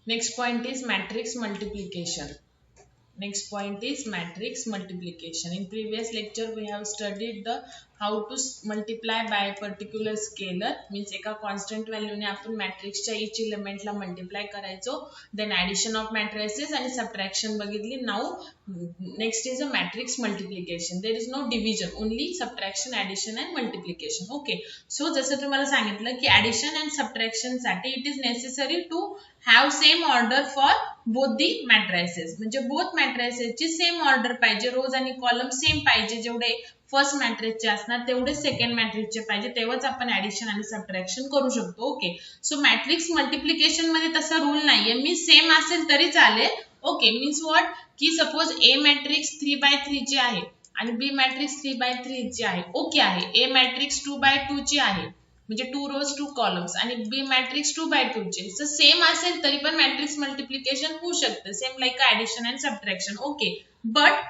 Next point is matrix multiplication. Next point is matrix multiplication. In previous lecture we have studied the how to multiply by a particular scalar, means एका constant value ने आपण matrix च्या each element ला multiply करायचो. Then addition of matrices आणि subtraction बघितली. Now next is a matrix multiplication. There is no division, only subtraction, addition and multiplication. Okay. So जसं तुम्हाला सांगितलं की addition and subtraction साठी it is necessary to have same order for both the matrices. म्हणजे both matrices ची same order पाहिजे, रोज आणि column same पाहिजे. जेवढे फर्स्ट मॅट्रिक्सचे असणार तेवढे सेकंड मॅट्रिक्सचे पाहिजे, तेव्हाच आपण ऍडिशन आणि सबट्रॅक्शन करू शकतो. ओके. सो मॅट्रिक्स मल्टिप्लिकेशन मध्ये तसा रूल नाहीये, मी सेम असेल तरी चालेल. ओके. मीन्स व्हॉट की सपोज ए मॅट्रिक्स 3/3 ची आहे आणि बी मॅट्रिक्स 3/3 ची आहे. ओके आहे. ए मॅट्रिक्स 2/2 ची आहे, म्हणजे 2 रोज 2 कॉलम्स, आणि बी मॅट्रिक्स 2/2 चे. सो सेम असेल तरी पण मॅट्रिक्स मल्टिप्लिकेशन होऊ शकते, same like addition and subtraction. Okay. But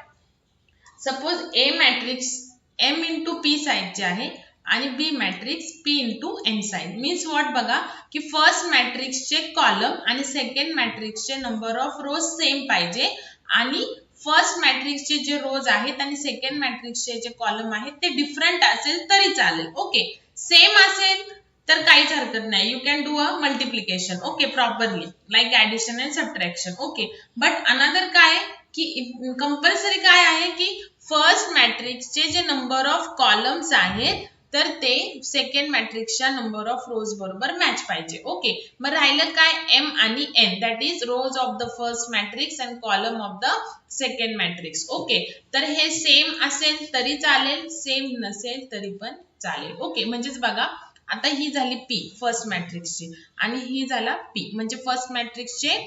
suppose A matrix m into P साईडचे आहे आणि B matrix p into n size. Means what बघा की फर्स्ट मॅट्रिक्सचे कॉलम आणि सेकंड मॅट्रिक्सचे नंबर ऑफ रोज सेम पाहिजे, आणि फर्स्ट मॅट्रिक्सचे जे रोज आहेत आणि सेकंड मॅट्रिक्सचे जे कॉलम आहेत ते डिफरंट असेल तरी चालेल. ओके. सेम असेल तर काहीच हरकत नाही, you can do a multiplication. Okay. Properly like addition and subtraction. Okay. But another काय की कंपल्सरी काय आहे की फर्स्ट मॅट्रिक्सचे जे नंबर ऑफ कॉलम्स आहेत तर ते सेकंड मॅट्रिक्सच्या नंबर ऑफ रोज बरोबर मॅच पाहिजे. ओके. मग राहिलं काय m आणि n, that is rose of the first matrix and column of the second matrix. Okay. तर हे सेम असेल तरी चालेल, सेम नसेल तरी पण चालेल. ओके. म्हणजेच बघा आता ही झाली p फर्स्ट मॅट्रिक्सची आणि ही झाला p, म्हणजे फर्स्ट मॅट्रिक्सचे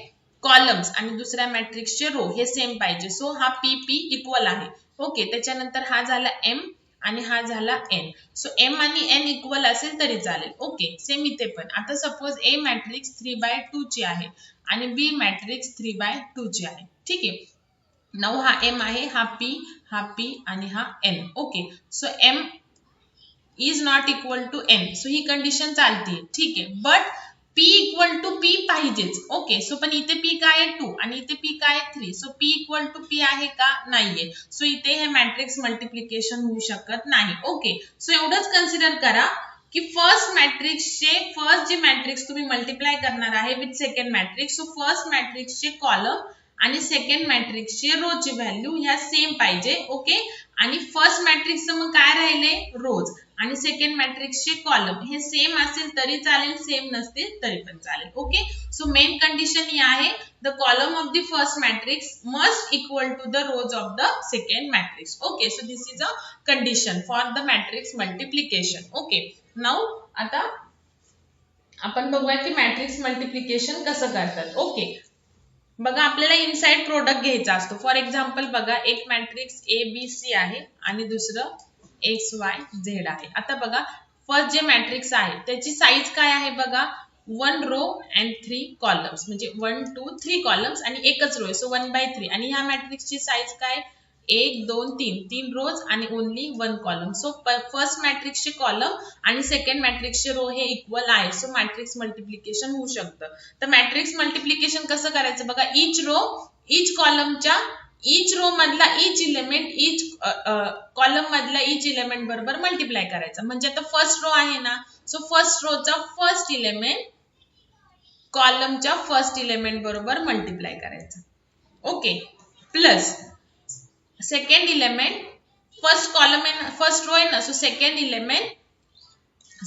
कॉलम्स आणि दुसऱ्या मॅट्रिक्सचे रो हे सेम पाहिजे. सो हा p इक्वल आहे. ओके. त्याच्यानंतर हा झाला m आणि हा झाला n. सो m आणि n इक्वल असेल तरी चालेल. ओके. सेम इथे पण आता सपोज a मॅट्रिक्स 3/2 ची आहे आणि b मॅट्रिक्स 3/2 ची आहे. ठीक आहे. नाऊ हा m आहे, हा p आणि हा n. Okay. So m is not equal to n. So ही कंडिशन चालते. ठीक आहे. But p equal to p पाहिजेच. ओके. सो पण इथे p काय आहे 2 आणि इथे p काय आहे 3. So p equal to p आहे का? नाहीये. सो इथे हे मॅट्रिक्स मल्टिप्लिकेशन होऊ शकत नाही. ओके. सो एवढंच कन्सिडर करा की फर्स्ट मॅट्रिक्सचे फर्स्ट जे मॅट्रिक्स तुम्ही मल्टिप्लाय करणार आहे with second matrix, so first मॅट्रिक्सचे कॉलम आणि सेकंड मॅट्रिक्सचे रोजची व्हॅल्यू ह्या सेम पाहिजे. ओके. आणि फर्स्ट मॅट्रिक्सचं मग काय राहिले? रोज, आणि सेकंड मॅट्रिक्सचे कॉलम हे सेम असेल तरी चालेल, सेम नसतील तरी पण चालेल. ओके. सो मेन कंडिशन ही आहे, the column of the first matrix must equal to the rows of the second matrix. Okay. So this is a condition for the matrix multiplication. Okay. Now आता आपण बघूया की matrix multiplication कसं करतात. Okay. बघा आपल्याला इनसाइड प्रोडक्ट घ्यायचा असतो. फॉर एक्झाम्पल बघा एक मॅट्रिक्स ABC आहे आणि दुसरं XYZ आहे. आता बघा फर्स्ट जे मॅट्रिक्स आहे त्याची साईज काय आहे बघा, 1 रो अँड 3 कॉलम्स, म्हणजे 1 2 3 कॉलम्स आणि एकच रो आहे. सो 1/3. आणि ह्या मॅट्रिक्सची साईज काय, 1 2 3 3 रोज आणि ओनली 1 कॉलम. सो फर्स्ट मॅट्रिक्सचे कॉलम आणि सेकंड मॅट्रिक्सचे रो हे इक्वल आहे. सो मॅट्रिक्स मल्टिप्लिकेशन होऊ शकतं. तर मॅट्रिक्स मल्टिप्लिकेशन कसं करायचं बघा, इच कॉलमच्या इच रो मधला इच इलेमेंट इच कॉलम मधला इच इलेमेंट बरोबर मल्टिप्लाय करायचा. म्हणजे आता फर्स्ट रो आहे ना, so first Rochak first element कॉलमच्या फर्स्ट इलेमेंट बरोबर मल्टिप्लाय करायचा. Okay. Plus second element first column आहे, फर्स्ट रो आहे ना, सो सेकंड इलेमेंट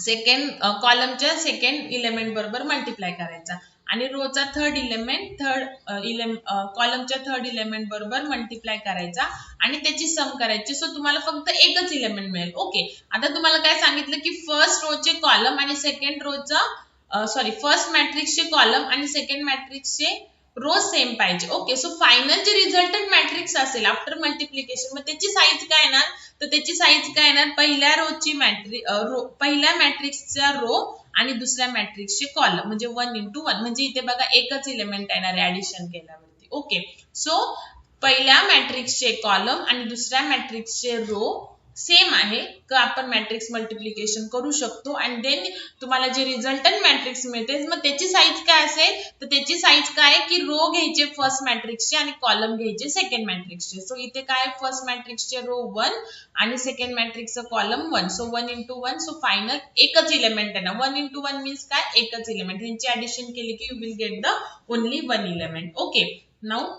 सेकंड कॉलमच्या सेकंड इलेमेंट बरोबर मल्टिप्लाय करायचा, आणि रोचा थर्ड इलेमेंट कॉलमच्या थर्ड इलेमेंट बरोबर मल्टिप्लाय करायचा आणि त्याची सम करायची. सो तुम्हाला फक्त एकच इलेमेंट मिळेल. ओके. आता तुम्हाला काय सांगितलं की फर्स्ट रोचे कॉलम आणि सेकंड रोचा फर्स्ट मॅट्रिक्सचे कॉलम आणि सेकंड मॅट्रिक्सचे रो सेम पाहिजे. ओके. सो फायनल जे रिझल्टंट मॅट्रिक्स असेल आफ्टर मल्टिप्लिकेशन, मग त्याची साईज काय येणार, तर त्याची साईज काय येणार, पहिल्या मॅट्रिक्सचा रो आणि दुसऱ्या मॅट्रिक्सचे कॉलम, म्हणजे 1 into 1. म्हणजे इथे बघा एकच इलेमेंट येणार आहे ऍडिशन केल्यावरती. ओके. सो पहिल्या मॅट्रिक्सचे कॉलम आणि दुसऱ्या मॅट्रिक्सचे रो सेम आहे का आपण मॅट्रिक्स मल्टिप्लिकेशन करू शकतो आणि देन तुम्हाला जे रिझल्टंट मॅट्रिक्स मिळते मग त्याची साईज काय असेल तर त्याची साईज काय आहे की रो घ्यायचे फर्स्ट मॅट्रिक्सचे आणि कॉलम घ्यायचे सेकंड मॅट्रिक्सचे. सो इथे काय फर्स्ट मॅट्रिक्सचे रो 1 आणि सेकंड मॅट्रिक्सचं column 1. So 1 into 1. So final एकच इलेमेंट आहे ना 1 into 1 मीन्स काय एकच इलेमेंट. यांची ऍडिशन केली की you will get the only 1 element. Okay now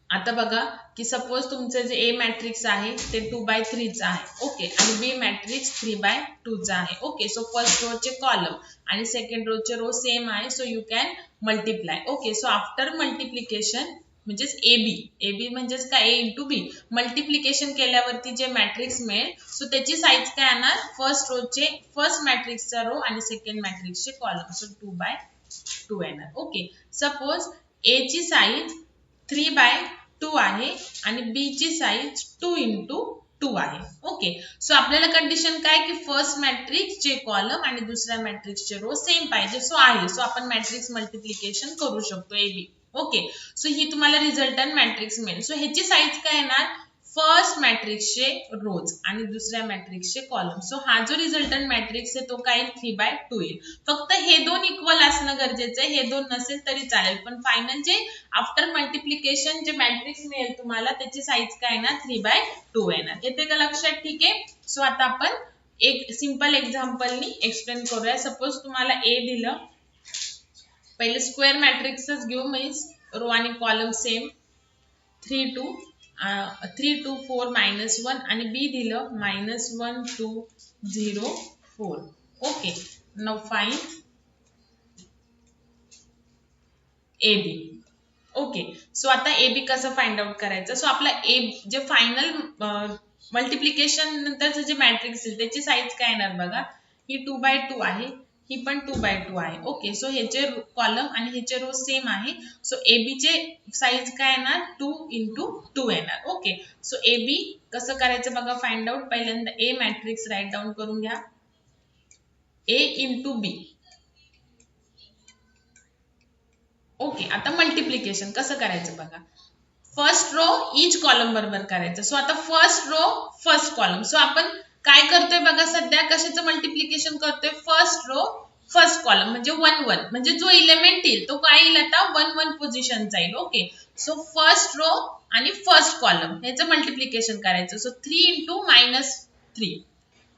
आता बघा की सपोज तुमचं जे ए मॅट्रिक्स आहे ते 2/3 चा आहे. ओके आणि बी मॅट्रिक्स 3/2 चा आहे. ओके सो फर्स्ट रो चे कॉलम आणि सेकंड रो चे रो सेम आहे. So you can multiply. Okay so after multiplication म्हणजेच ए बी म्हणजेच काय ए इंटू बी मल्टिप्लिकेशन केल्यावरती जे मॅट्रिक्स मिळेल सो त्याची साईज काय येणार फर्स्ट रो चे फर्स्ट मॅट्रिक्सचा रो आणि सेकंड मॅट्रिक्सचे कॉलम. सो 2/2 येणार. ओके सपोज ए ची साईज 3/2 आहे आणि बी ची साईज 2 into 2 आहे. ओके सो आपल्याला कंडिशन काय की फर्स्ट मॅट्रिक्स चे कॉलम आणि दुसऱ्या मॅट्रिक्स चे रो सेम पाहिजे. सो आहे सो आपण मॅट्रिक्स मल्टिप्लिकेशन करू शकतो ए बी. ओके सो ही तुम्हाला रिझल्टंट मॅट्रिक्स मिळेल. सो ह्याची साईज काय येणार फर्स्ट मॅट्रिक्सचे रोज आणि दुसऱ्या मॅट्रिक्सचे कॉलम. सो हा जो रिझल्टंट मॅट्रिक्स आहे तो काय 3/2 येईल. फक्त हे दोन इक्वल असणं गरजेचं आहे. हे दोन नसेल तरी चालेल पण फायनल जे आफ्टर मल्टिप्लिकेशन जे मॅट्रिक्स मिळेल तुम्हाला त्याची साईज काय येणार 3/2 येणार. येते का लक्षात? ठीक आहे. सो आता आपण एक सिंपल एक्झाम्पलनी एक्सप्लेन करूया. सपोज तुम्हाला ए दिलं पहिले स्क्वेअर मॅट्रिक्सच घेऊ मीन्स रो आणि कॉलम सेम 3 2 3 2 4 -1 आणि बी दिलं -1 2 0 4. Okay now find A B. Okay so आता ए बी कसं फाइंड आउट करायचं. सो आपला ए जे फायनल मल्टिप्लिकेशन नंतरचं जे मॅट्रिक्स आहे त्याची साईज काय येणार बघा ही 2/2 आहे ही पण 2/2 आहे. ओके सो ह्याचे कॉलम आणि ह्याचे रो सेम आहे. सो ए बी चे साईज काय येणार 2 into 2 येणार. ओके सो ए बी कसं करायचं बघा फाइंड आउट. पहिल्यांदा ए मॅट्रिक्स राईट डाऊन करून घ्या ए इंटू बी. ओके आता मल्टिप्लिकेशन कसं करायचं बघा फर्स्ट रो इच कॉलम बरोबर करायचं. सो आता first row first column. So आपण काय करतोय बघा सध्या कशाचं मल्टिप्लिकेशन करतोय फर्स्ट रो फर्स्ट कॉलम म्हणजे 1 1 म्हणजे जो इलेमेंट येईल तो काय येईल आता 1 1 पोझिशनचा येईल. ओके सो फर्स्ट रो आणि फर्स्ट कॉलम ह्याचं मल्टिप्लिकेशन करायचं. So 3 into -3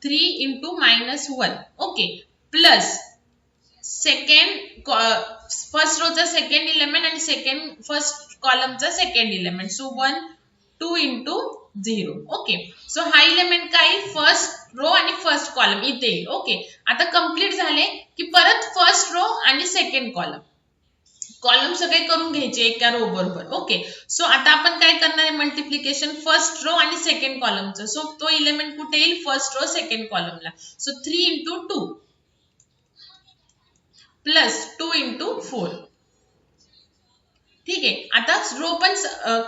3 into -1 okay plus second first रोचा सेकंड इलेमेंट आणि सेकंड फर्स्ट कॉलमचा second element. So 1 2 into 0. Okay so हा इलेमेंट काय फर्स्ट रो आणि फर्स्ट कॉलम इथे येईल. ओके आता कंप्लीट झाले की परत फर्स्ट रो आणि सेकंड कॉलम सगळे करून घ्यायचे एका रो बरोबर. ओके सो आता आपण काय करणार आहे मल्टिप्लिकेशन फर्स्ट रो आणि सेकंड कॉलमचं. सो तो इलेमेंट कुठे येईल फर्स्ट रो सेकंड कॉलमला. So 3 into 2 plus 2 into 4. ठीक आहे आता रो पण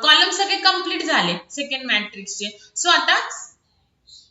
कॉलम सगळे कंप्लीट झाले सेकंड मॅट्रिक्सचे. सो आता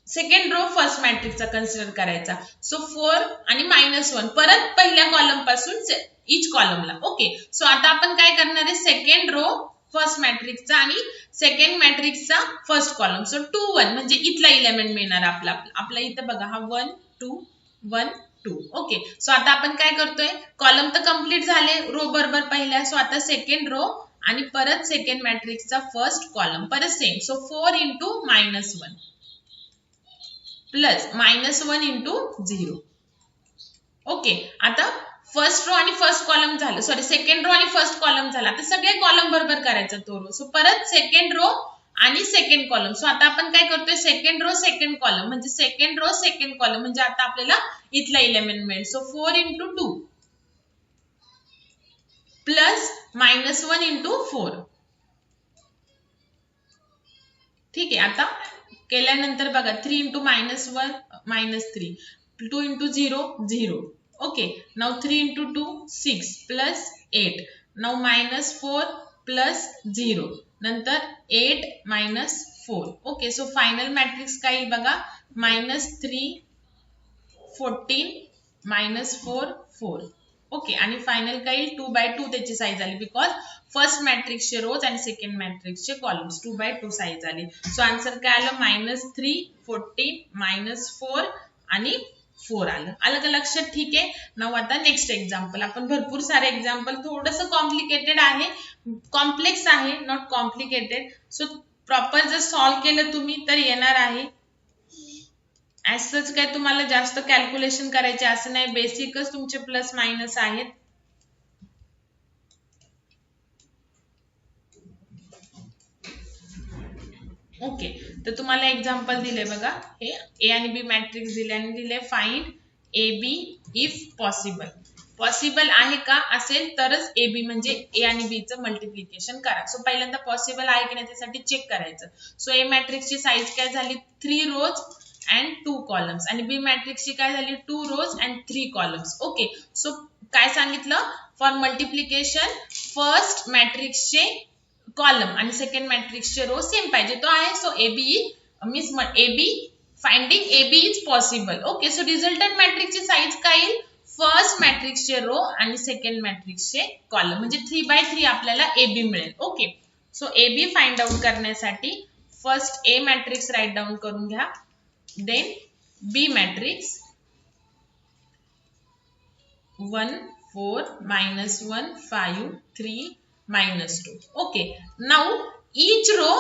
सेकंड रो फर्स्ट मॅट्रिक्सचा कन्सिडर करायचा. सो 4 आणि -1 परत पहिल्या कॉलम पासून इच कॉलमला. ओके सो आता आपण काय करणार आहे सेकंड रो फर्स्ट मॅट्रिक्सचा आणि सेकंड मॅट्रिक्सचा फर्स्ट कॉलम. सो 2 1 म्हणजे इथला इलेमेंट मिळणार आपला इथे बघा हा 1 2 1 2. ओके सो आता आपण काय करतोय कॉलम तर कंप्लीट झाले रो बरोबर पहिल्या. सो आता सेकंड रो आणि परत सेकंड मॅट्रिक्सचा फर्स्ट कॉलम परत same. So 4 into -1 plus -1 into 0. Okay आता फर्स्ट रो आणि फर्स्ट कॉलम झालं सॉरी सेकंड रो आणि फर्स्ट कॉलम झाला. आता सगळे कॉलम बरोबर करायचा तो रो. सो परत सेकंड रो आणि सेकंड कॉलम. सो आता आपण काय करतोय सेकंड रो सेकंड कॉलम म्हणजे सेकंड रो सेकंड कॉलम म्हणजे आता आपल्याला इथला इलेमेंट मिळेल. So 4 into 2 plus -1 into 4. ठीक आहे आता केल्यानंतर बघा 3 into -1 -3 2 into 0 0. Okay now 3 into 2 6 plus 8 now -4 plus 0 नंतर 8 -4. ओके सो फायनल मॅट्रिक्स काय येईल बघा -3 14 -4 4. ओके, आणि फायनल काय येईल 2/2 त्याची साईज आली, बिकॉज फर्स्ट मॅट्रिक्सचे रोज आणि सेकंड मॅट्रिक्सचे कॉलम्स 2/2 साईज आली. सो आन्सर काय आलं -3, 14, -4 आणि 4 आलं. आलं का लक्षात? ठीक आहे. नाव आता नेक्स्ट एक्झाम्पल. आपण भरपूर सारे एक्झाम्पल, थोडंसं कॉम्प्लिकेटेड आहे, कॉम्प्लेक्स आहे, नॉट कॉम्प्लिकेटेड. सो प्रॉपर जर सॉल्व्ह केलं तुम्ही तर येणार आहे. ऍज काय तुम्हाला जास्त कॅल्क्युलेशन करायचे असं नाही, बेसिकच तुमचे प्लस मायनस आहेत. ओके, तर तुम्हाला एक्झाम्पल दिले बघा. हे ए आणि बी मॅट्रिक्स दिले आणि दिले find A B if possible. Possible आहे का असेल तरच ए बी म्हणजे ए आणि बी चं मल्टिप्लिकेशन करा. सो पहिल्यांदा पॉसिबल आहे की नाही त्यासाठी चेक करायचं. सो ए मॅट्रिक्सची साईज काय झाली 3 रोज अँड 2 कॉलम्स आणि बी मॅट्रिक्सची काय झाली 2 rows and 3 columns. Okay, so काय सांगितलं, फॉर मल्टिप्लिकेशन फर्स्ट मॅट्रिक्सचे कॉलम आणि सेकंड मॅट्रिक्सचे रो सेम पाहिजे, तो आहे. So A B means A B finding A B is possible. Okay, so resultant मॅट्रिक्सची साईज काय येईल, फर्स्ट मॅट्रिक्सचे रो आणि सेकंड मॅट्रिक्सचे कॉलम म्हणजे 3/3 आपल्याला ए बी मिळेल. Okay, so A B find out करण्यासाठी first A matrix write down करून घ्या, then B matrix 1 4 -1 5 3 -2. Okay, now each row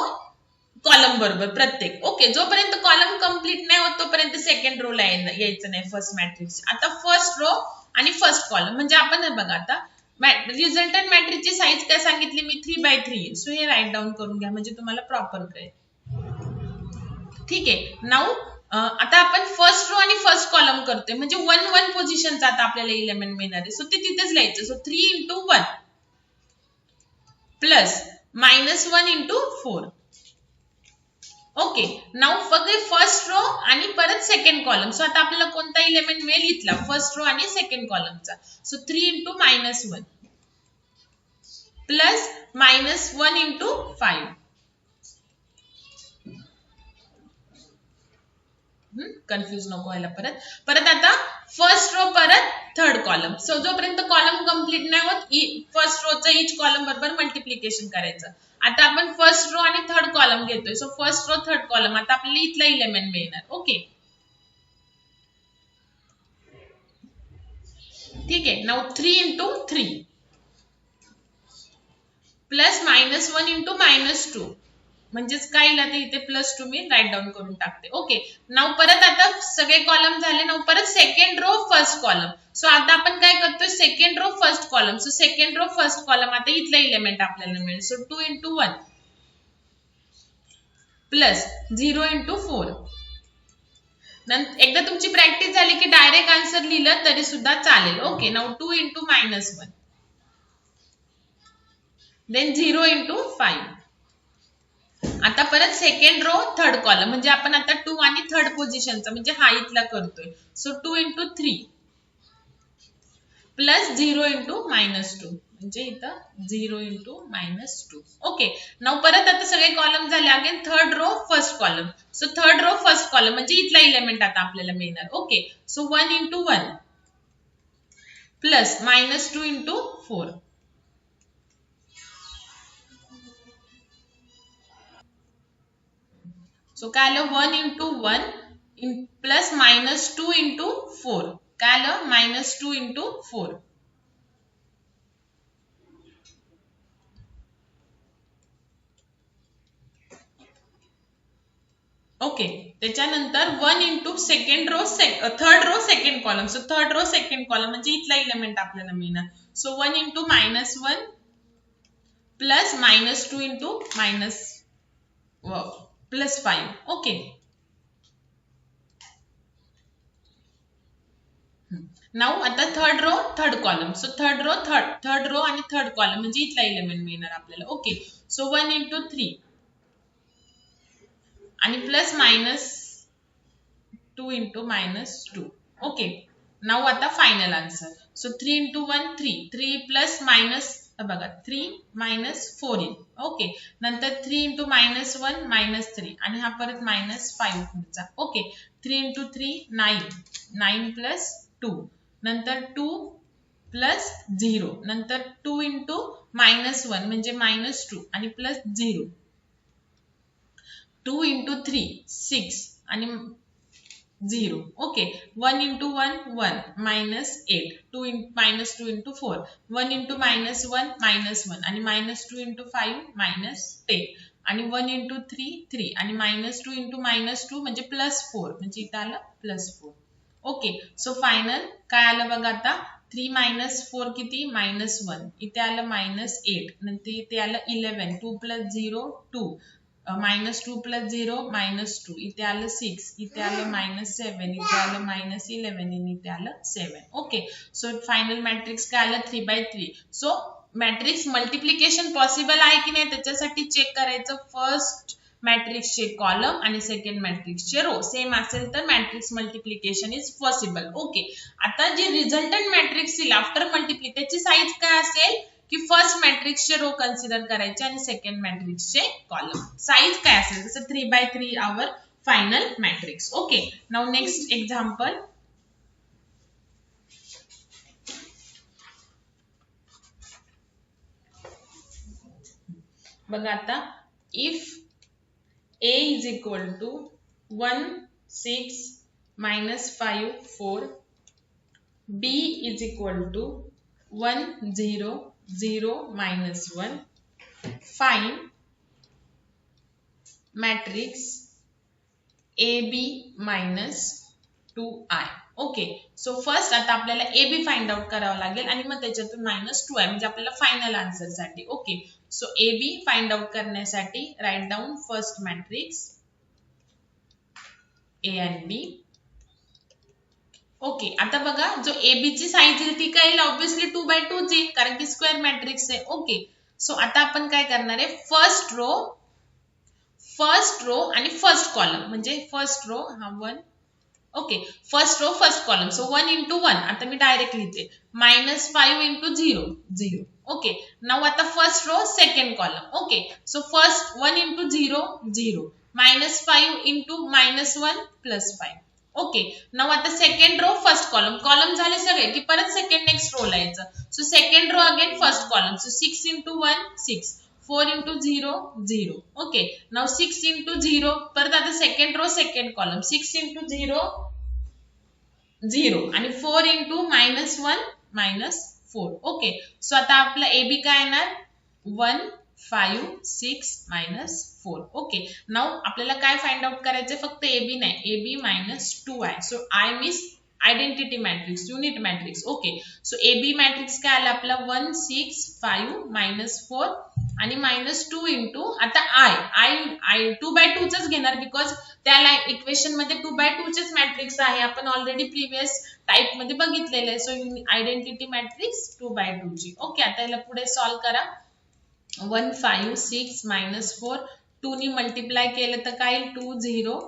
column बरोबर प्रत्येक. ओके, जोपर्यंत कॉलम कंप्लीट नाही होत तोपर्यंत सेकंड रो ला यायचं नाही फर्स्ट मॅट्रिक्स. आता फर्स्ट रो आणि फर्स्ट कॉलम म्हणजे आपण बघा आता रिझल्टंट मॅट्रिक्सची साईज काय सांगितली मी 3/3. सो हे राईट डाऊन करून घ्या म्हणजे तुम्हाला प्रॉपर कळेल. ठीक आहे, नाउ आता आपण फर्स्ट रो आणि फर्स्ट कॉलम करतोय म्हणजे 1 पोझिशनचा आता आपल्याला एलिमेंट मिळणार आहे. सो ते तिथेच लिहायचं. So 3 × 1 plus -1 × 4. ओके, नाउ फक्त फर्स्ट रो आणि परत सेकंड कॉलम. सो आता आपल्याला कोणता एलिमेंट मिळेल इथला फर्स्ट रो आणि सेकंड कॉलमचा. So 3 × -1 plus -1 × 5. कन्फ्युज नको व्हायला. परत आता फर्स्ट रो परत थर्ड कॉलम. सो जोपर्यंत कॉलम कंप्लीट नाही होत फर्स्ट रोचं इच कॉलम बरोबर मल्टिप्लिकेशन करायचं. आता आपण फर्स्ट रो आणि थर्ड कॉलम घेतोय. So first row third column आता आपल्याला इथला एलिमेंट मिळणार. ओके, ठीक आहे. नाउ 3 × 3 प्लस -1 × -2 म्हणजेच काय येईल आता इथे +2 मी राईट डाऊन करून टाकते. ओके, नाउ परत आता सगळे कॉलम झाले. नाउ परत second row first column. So आता आपण काय करतोय second row first column. So second row first column आता इथला एलिमेंट आपल्याला मिळेल. So 2 × 1 plus 0 × 4. एकदा तुमची प्रॅक्टिस झाली की डायरेक्ट आन्सर लिहिलं तरी सुद्धा चालेल. Okay, now 2 × -1 then 0 × 5. आता परत सेकंड रो थर्ड कॉलम म्हणजे आपण आता 2 आणि थर्ड पोझिशनचा म्हणजे हा इथला करतोय. सो 2 × 3 प्लस 0 × -2 म्हणजे इथं 0 × -2. ओके, नाउ परत आता सगळे कॉलम झाले. Again third row first column. So third row first column म्हणजे इथला एलिमेंट आता आपल्याला मिळणार. Okay, so 1 × 1 plus -2 × 4. सो काय आलं 1 × 1 प्लस -2 × 4. काय आलं -2 × 4. ओके, त्याच्यानंतर 1 × second row third row second column. So third row second column म्हणजे इथला एलिमेंट आपल्याला मिळणार. So 1 × -1 plus -2 × +5. ओके, नाउ आता third row third column. So third row आणि थर्ड कॉलम म्हणजे इथला एलिमेंट मिळणार आपल्याला. ओके, सो 1 × 3 आणि प्लस -2 × -2. ओके, नाउ आता final answer. So 3 × 1 3 plus minus बघा 3 -4 येईल. ओके, नंतर 3 × -1 -3 आणि हा परत -5 पुढचा. ओके, 3 × 3 9 9 + 2 नंतर 2 प्लस 0, नंतर 2 इंटू -1 म्हणजे -2 आणि प्लस 0, 2 इंटू 3 6 आणि 0. Okay, 1 into 1 1 minus 8, 2 in, minus 2 into 4, 1 into -1 -1 आणि -2 into 5 -10 आणि 1 into 3 3 आणि -2 into -2 म्हणजे +4 म्हणजे इथं आलं +4. ओके, सो फायनल काय आलं बघा आता, 3 minus 4 किती -1, इथे आलं -8, नंतर इथे आलं 11, 2 plus 0 2, -2 plus 0 -2, इथे आलं 6, इथे आलं -7, इथे आलं -11 आणि इथे आलं 7. ओके, सो फायनल मॅट्रिक्स काय आलं 3/3. सो मॅट्रिक्स मल्टिप्लिकेशन पॉसिबल आहे की नाही त्याच्यासाठी चेक करायचं, फर्स्ट मॅट्रिक्सचे कॉलम आणि सेकंड मॅट्रिक्सचे रो सेम असेल तर matrix multiplication is possible. Okay, आता जे रिझल्टंट मॅट्रिक्स येईल आफ्टर मल्टिप्ली त्याची साईज काय असेल की फर्स्ट मॅट्रिक्सचे रो कन्सिडर करायचे आणि सेकंड मॅट्रिक्सचे कॉलम. साईज काय असेल जसं 3/3 our final matrix. Okay, now next example. बघा आता, if A is equal to 1 6 -5 4, B is equal to 1 0 0 -1, find matrix AB minus 2i. Okay, so first आता आपल्याला AB फाइंड आउट करावं लागेल आणि मग त्याच्यातून -2i म्हणजे आपल्याला फायनल आन्सर साठी. Okay, so AB find out करण्यासाठी write down first matrix A and B. Okay, आता बघा जो AB ची साईज येईल ती काय येईल, ऑब्व्हियसली 2/2 ची, कारण की स्क्वेअर मॅट्रिक्स आहे. ओके, सो आता आपण काय करणार आहे, फर्स्ट रो आणि फर्स्ट कॉलम म्हणजे फर्स्ट रो हा 1. Okay, first row first column, so 1 into 1 आता मी डायरेक्ट लिहिते, -5 into 0 0. ओके, नाउ आता first row second column. Okay, so first 1 into 0 0, -5 into -1 +5. Okay, now आता second row first column, column झाले सगळे की परत सेकंड नेक्स्ट रो ला यायचं. So second row again first column, so 6 into 1 6, 4 into 0 0. Okay, now 6 into 0, परत आता second row second column, 6 into 0 0 आणि 4 into -1 -4. ओके, सो आता आपला AB काय येणार 1 5 6 -4. ओके, नाउ आपल्याला काय फाइंड आउट करायचं, फक्त AB नाही, AB -2i. So I means identity matrix, unit matrix. Okay, so AB matrix काय आला आपला 1 6 5 -4 आणि -2 इंटू आता I 2/2 च घेणार, बिकॉज त्या इक्वेशन मध्ये 2/2 चेच मॅट्रिक्स आहे, आपण ऑलरेडी प्रिव्हियस टाइप मध्ये बघितलेले आहे. सो आयडेंटिटी मॅट्रिक्स 2/2 ची. ओके, आता याला पुढे सॉल्व करा. 1 5 6 -4, 2 नी मल्टिप्लाय केलं तर काय येईल 2 0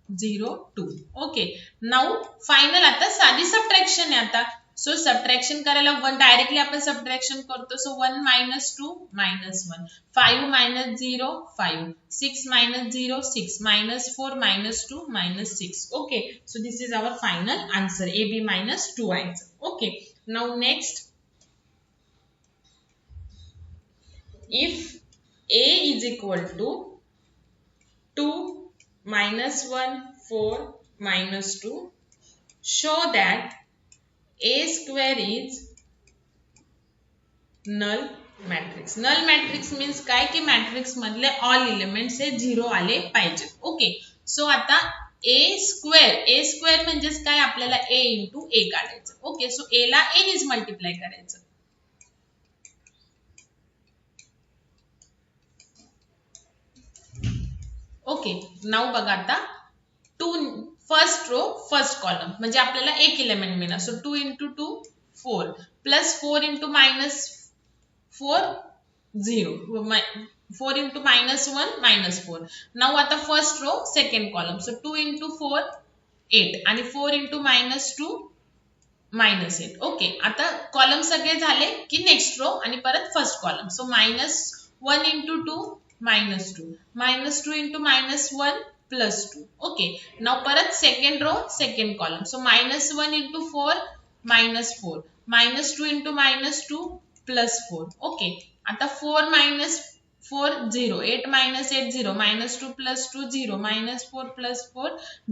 0 2. ओके, नाउ फायनल आता साधी सबट्रॅक्शन आहे. आता सो सबट्रॅक्शन करायला 1 डायरेक्टली आपण सबट्रॅक्शन करतो. So 1 -2 -1, 5 -0 5, 6 -0 6, -4 -2 -6. Okay, so this is our final answer AB -2i. Okay, now next, if A is equal to 2 -1 4 -2, show that A square is null matrix. null matrix means काय की matrix मधले all elements हे 0 आले पाहिजेत. Okay, so आता A square म्हणजेच काय, आपल्याला A into A काढायचं. ओके, सो A ला A नीच मल्टिप्लाय करायचं. ओके, नाउ बघा आता 2 फर्स्ट रो फर्स्ट कॉलम म्हणजे आपल्याला एक एलिमेंट मिळणार. So 2 into 2 4 plus 4 into -4 0, 4 into -1 -4. Now आता first row second column, so 2 into 4 8 आणि 4 into -2 -8. ओके, आता कॉलम सगळे झाले की नेक्स्ट रो आणि परत first column. So -1 into 2 -2, -2 into -1 +2. Okay, now परत second row second column, so -1 into 4 -4, -2 into -2 +4. Okay, आता 4 minus 4 0, 8 minus 8 0, -2 plus 2 0, -4 plus 4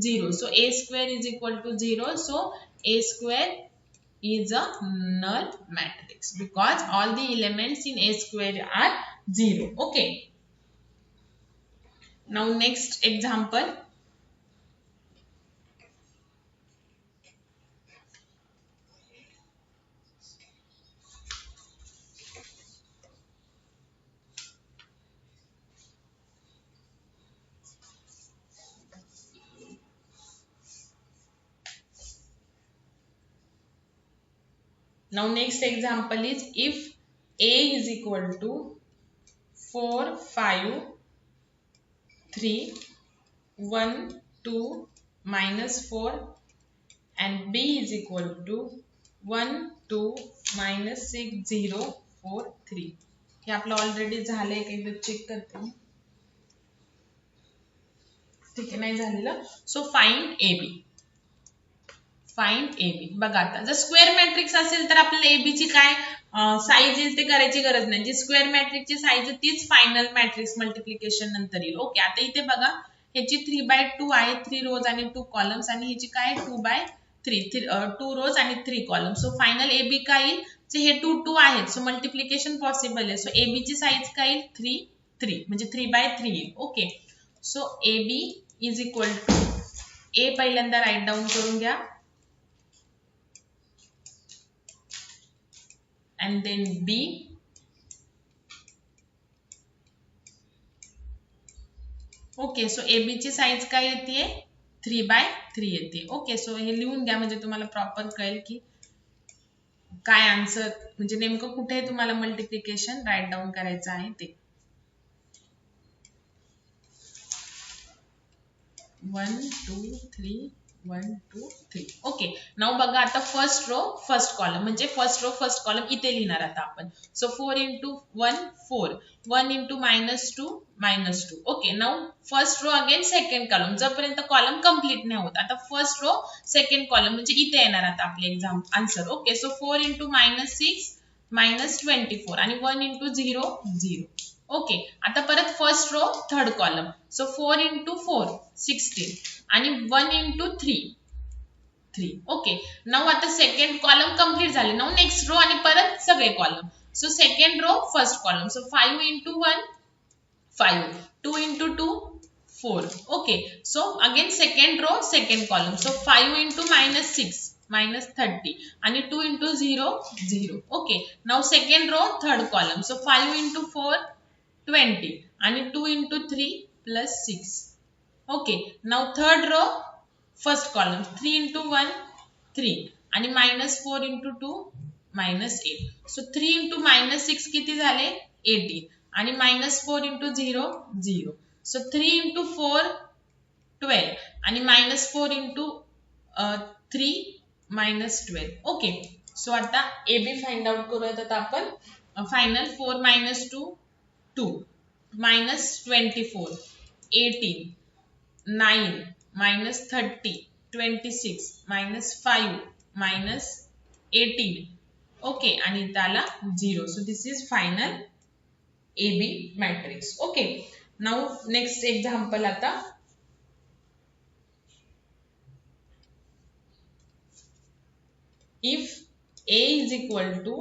0. So a square is equal to 0. So a square is a null matrix because all the elements in a square are 0. Okay, now next example. Now next example is if a is equal to 4 5 3 1 2 -4 and b is equal to 1 2 -6 0 4 3. हे आपलं already झालंय, एकदा check करते मी. ठीक आहे, नाही झालेलं. So find A B. Find A B. बघा आता जर स्क्वेअर मॅट्रिक्स असेल तर आपल्याला ए बी ची काय साईज येईल ते करायची गरज नाही. जी स्क्वेअर मॅट्रिक्सची साईज आहे तीच फायनल मॅट्रिक्स मल्टिप्लिकेशन नंतर येईल. ओके, आता इथे बघा ह्याची 3/2 आहे, 3 रोज आणि 2 कॉलम्स, आणि ह्याची काय 2/3, 2 रोज आणि 3 columns. So final A B काय येईल, सो हे 2 2 आहेत, सो मल्टिप्लिकेशन पॉसिबल आहे. सो ए बी ची साईज काय येईल 3 3, म्हणजे 3/3 येईल. Okay, so A B is equal to, A पहिल्यांदा राईट डाऊन करून घ्या and then B, okay. So A B ची साईज काय येते 3/3 येते. ओके, सो हे लिहून घ्या म्हणजे तुम्हाला प्रॉपर कळेल की काय आन्सर, म्हणजे नेमकं कुठे तुम्हाला मल्टिप्लिकेशन राईट डाऊन करायचं आहे ते. 1 2 3 1 2 3. ओके, नाव बघा आता फर्स्ट रो फर्स्ट कॉलम, म्हणजे फर्स्ट रो फर्स्ट कॉलम इथे लिहिणार आता आपण. So 4 into 1 4, 1 into -2 -2. Okay, now first row again second column, जोपर्यंत कॉलम कंप्लीट नाही होत. आता फर्स्ट रो सेकंड कॉलम म्हणजे इथे येणार आता आपले exam answer. Okay, so 4 into -6 -24 आणि 1 into 0 0. ओके, आता परत first row third column. So 4 into 4 16 आणि 1 into 3 3. ओके, नाव आता सेकंड कॉलम कंप्लीट झाले. नाव नेक्स्ट रो आणि परत सगळे column. So second row first column. So 5 into 1 5, 2 into 2 4. Okay, so again second row second column. So 5 into -6 -30 आणि 2 into 0 0. Okay, now second row third column. So 5 into 4 20 आणि 2 into 3 +6. Okay, now third row first column. 3 into 1 3 आणि -4 into 2 -8. So 3 into -6 किती झाले 18 आणि -4 into 0 0. So 3 into 4 12 आणि -4 into 3 -12. Okay, so आता A B find out करूयात आता आपण. फायनल 4 -2 2 -24 18 9 -30 26 -5 -18. ओके, आणि त्याला 0. So this is final A B matrix. Okay, now next example आता. If A is equal to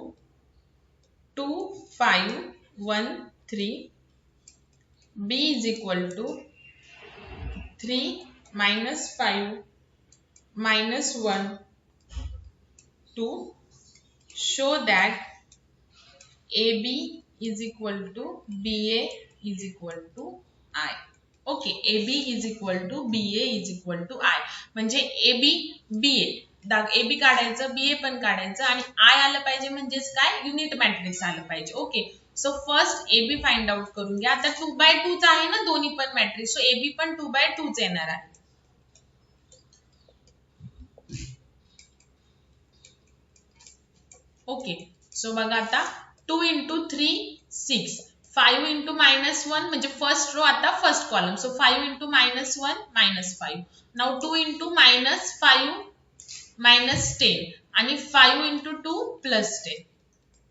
2 5 1 3, B is equal to 3 -5 -1 2, show that AB is equal to BA is equal to I. Okay, AB is equal to BA is equal to I, म्हणजे AB BA A B काढायचं, BA पण काढायचं आणि I आलं पाहिजे, म्हणजेच काय unit matrix आलं पाहिजे. Okay, so first A B find out करून घ्या. आता 2/2 चा आहे ना दोन्ही पण मॅट्रिक्स, सो ए बी पण 2/2 च येणार आहे. ओके, सो बघा आता 2 into 3 6, 5 into -1 म्हणजे फर्स्ट रो आता first column. So 5 into -1 -5. Now 2 into -5 -10 आणि 5 into 2 plus 10.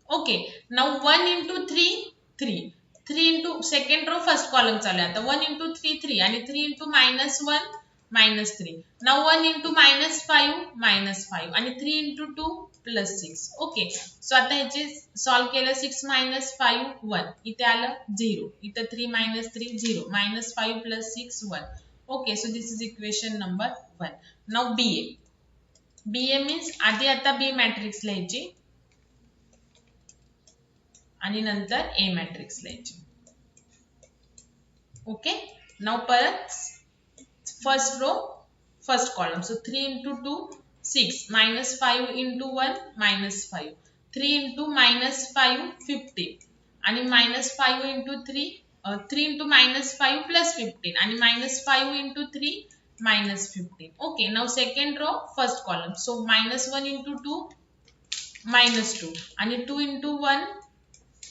Okay, now 1 into 3 3 3 into second row first column चालू आहे आता 1 into 3 3 आणि 3 into -1 -3. now 1 into -5 आणि 3 into 2 plus 6. ओके, सो आता ह्याचे सॉल्व केलं 6 - 5 1 इथे आलं 0 इथे 3 - 3 0 -5 plus 6 1. Okay, so this is equation number 1. नाउ BA मीन्स आधी आता B मॅट्रिक्स लिहायची आणि नंतर A मॅट्रिक्स लिहायची. ओके, नाउ परत first row first column. So 3 into 2 6 -5 into 1 -5 3 into -5 15 आणि -5 into 3 3 into -5 plus 15 आणि -5 into 3 -15. Okay, now second row first column. So -1 into 2 -2 आणि 2 into 1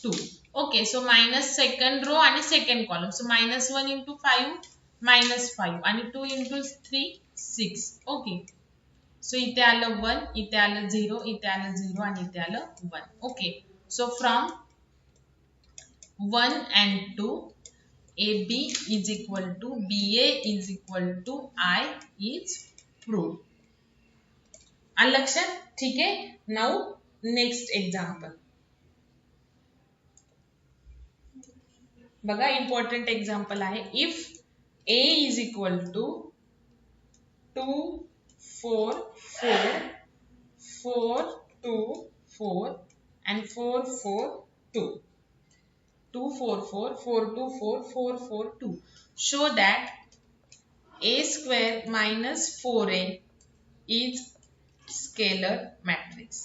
2. Okay, so minus second row आणि second column. So -1 into 5 -5 आणि 2 into 3 6. Okay, so इथे आलं 1 इथे आलं 0 इथे आलं 0 आणि इथे आलं 1. Okay, so from 1 and 2 AB is equal to BA is equal to I is proved. आलं लक्षात? ठीक आहे. Now next example. बघा, इम्पॉर्टंट एक्झाम्पल आहे. If A is equal to 2 4 4 4 2 4 and 4 4 2 2 4 4 4 2 4 4 4 2, show that A square minus 4A is scalar matrix.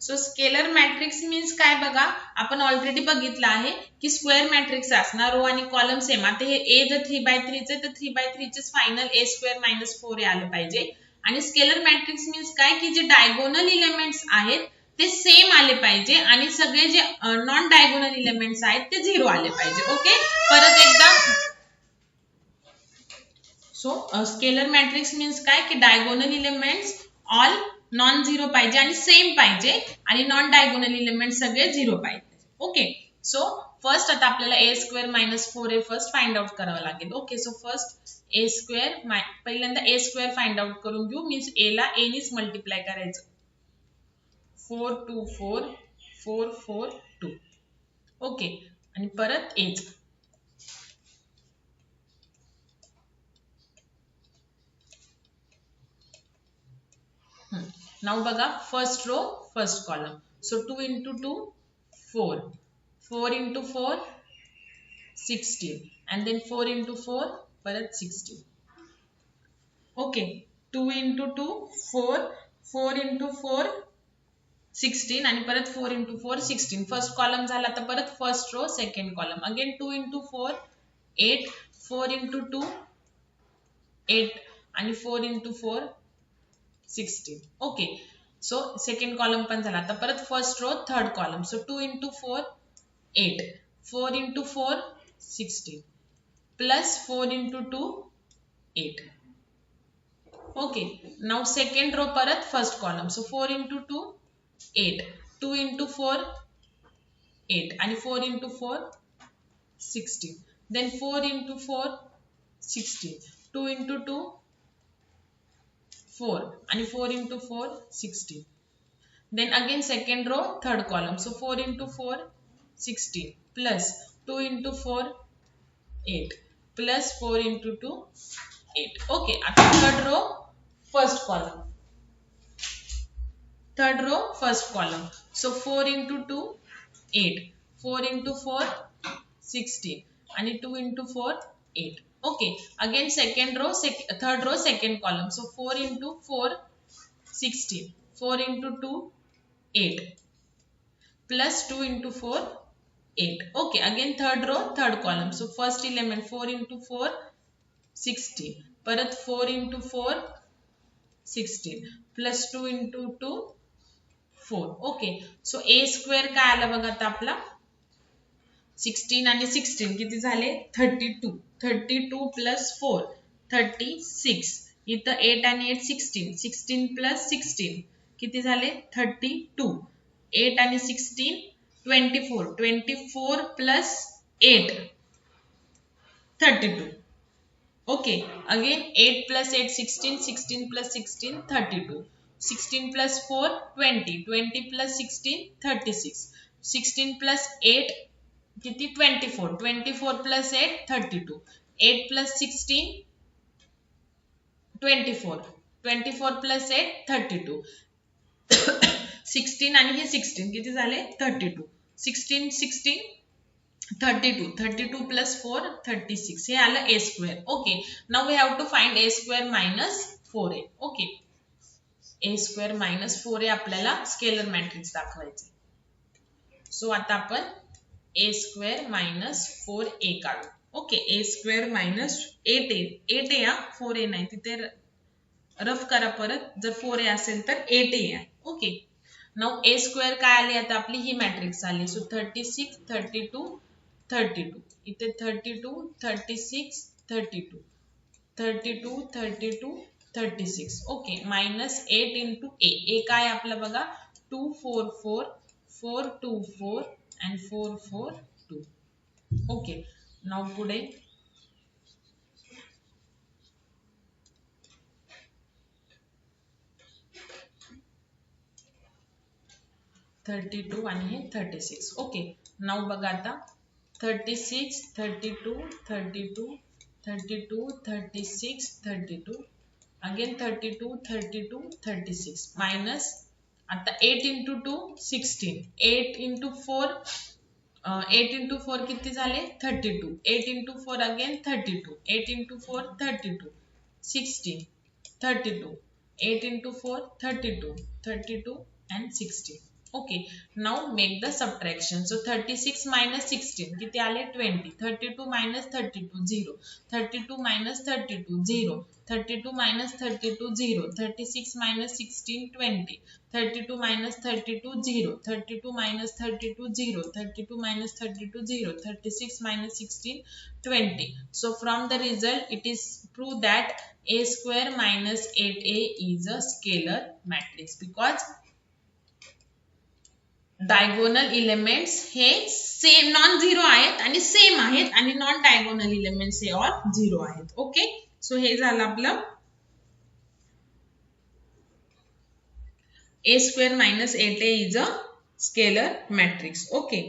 So scalar matrix means काय बघा, आपण already बघितलं आहे की स्क्वेअर मॅट्रिक्स असणार रो आणि कॉलम सेम. आता हे A जर 3/3 चे तर 3/3 चे फायनल A स्क्वेअर - 4A आलं पाहिजे. आणि स्केलर मॅट्रिक्स मीन्स काय की जे डायगोनल इलेमेंट्स आहेत ते सेम आले पाहिजे आणि सगळे जे नॉन डायगोनल इलेमेंट्स आहेत ते 0 आले पाहिजे. ओके, परत एकदा. सो स्केलर मॅट्रिक्स मीन्स काय की diagonal elements all non zero पाहिजे आणि सेम पाहिजे आणि नॉन डायगोनल इलेमेंट सगळे 0 पाहिजे. ओके, सो फर्स्ट आता आपल्याला A square - 4A first find out करावं लागेल. Okay, so first A square पहिल्यांदा A स्क्वेअर फाइंड आउट करून घेऊ. मीन्स A ला A नीच मल्टिप्लाय करायचं. 4 2 4 4 4 2. ओके, आणि परत A. Now बघा, first row first column. So 2 into 2 4 4 into 4 16 and then 4 into 4 परत 16. ओके, 2 into 2 4 4 into 4 16 आणि परत 4 into 4 16. फर्स्ट कॉलम झाला. तर परत first row second column. Again 2 into 4 8 4 into 2 8 आणि 4 into 4 16. Okay, so second column पण झाला. आता परत first row third column. So 2 into 4 8 4 into 4 16 plus 4 into 2 8. Okay, now second row परत first column. So 4 into 2 8 2 into 4 8 आणि 4 into 4 16. देन 4 into 4 16 2 into 2 4 आणि 4 into 4 16. Then again second row third column. So 4 into 4 16 plus 2 into 4 8 plus 4 into 2 8. Okay, आता third row first column. Third row first column. So 4 into 2 8 4 into 4 16 आणि 2 into 4 8. Okay, again second row third row second column. So 4 into 4 16 4 into 2 8 plus 2 into 4 8. Okay, again third row third column. So first element 4 into 4 16 परत 4 into 4 16 plus 2 into 2 4. Okay, so A square काय आला बघा आता आपला 16 आणि 16 किती झाले 32. 32 plus 4 36. इथं 8 आणि 8 16 16 plus 16 किती झाले 32. 8 आणि 16 24. 24 plus 8 32. Okay, again 8 plus 8 16, 16 plus 16 32, 16 plus 4 20, 20 plus 16 36, 16 plus 8 किती 24, 24 plus 8 32, 8 plus 16 24, 24 plus 8 32, 16 आणि हे 16 किती झाले 32, 16 16 32, 32 plus 4 36 हे आलं a square. Okay, now we have to find a square minus 4a. Okay, a square minus 4a आपल्याला स्केलर मॅट्रिक्स दाखवायचे. So आता आपण a square minus 4a काढू. Okay, a square minus 8a, 8a हा 4a नाही, तिथे rough करा परत, जर 4a असेल तर 8a आहे. ओके, नाउ a square काय आली आता आपली ही मॅट्रिक्स आली. सो 36 32 32, इथे 32 36 32, 32 32 36. Okay, minus 8 into a. a काय आपलं बघा 2 4 4 4 2 4 and 4 4 2. ओके, नाउ पुढे 32 आणि हे 36. ओके, नाउ बघा आता 36 32 32 32 36 32, again 32 32 36, minus आता 8 into 2 16, 8 into 4 8 into 4 किती झाले 32, 8 into 4 again 32, 8 into 4 32, 16 32, 8 into 4 32, 32 and 16. Okay, now make the subtraction. So 36 minus 16 किती आले 20, 32 minus 32 0, 32 minus 32 0, 32 minus 32 0, 36 minus 16 20, 32 minus 32 0, 32 minus 32 0, 32 minus 32 0, 36 minus 16 20. So from the result it is proved that a square minus 8a is a scalar matrix because diagonal elements हे same non zero आहेत आणि same आहेत आणि non diagonal elements हे all zero आहेत. Okay, so हे झालं आपलं a square minus 8a is a scalar matrix. Okay,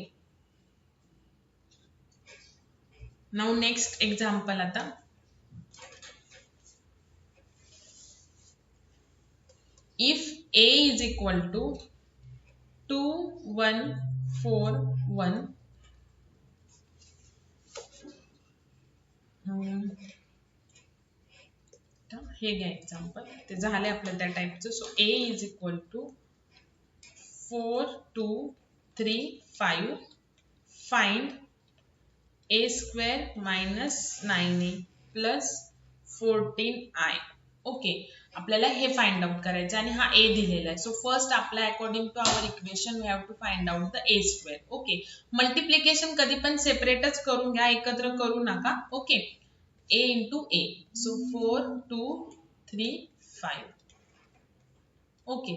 now next example आता if a is equal to 2 1 4 1 हे घ्या एक्झाम्पल, ते झाले आपलं त्या टाइपचं. So a is equal to 4 2 3 5 find a square minus 9a plus 14i. Okay, आपल्याला हे फाइंड आउट करायचं आणि हा a दिलेला आहे. सो फर्स्ट आपला according to our equation we have to find out the a square. Okay, multiplication कधी पण सेपरेटच करून घ्या, एकत्र करू नका. Okay, a into a. So 4 2 3 5. Okay,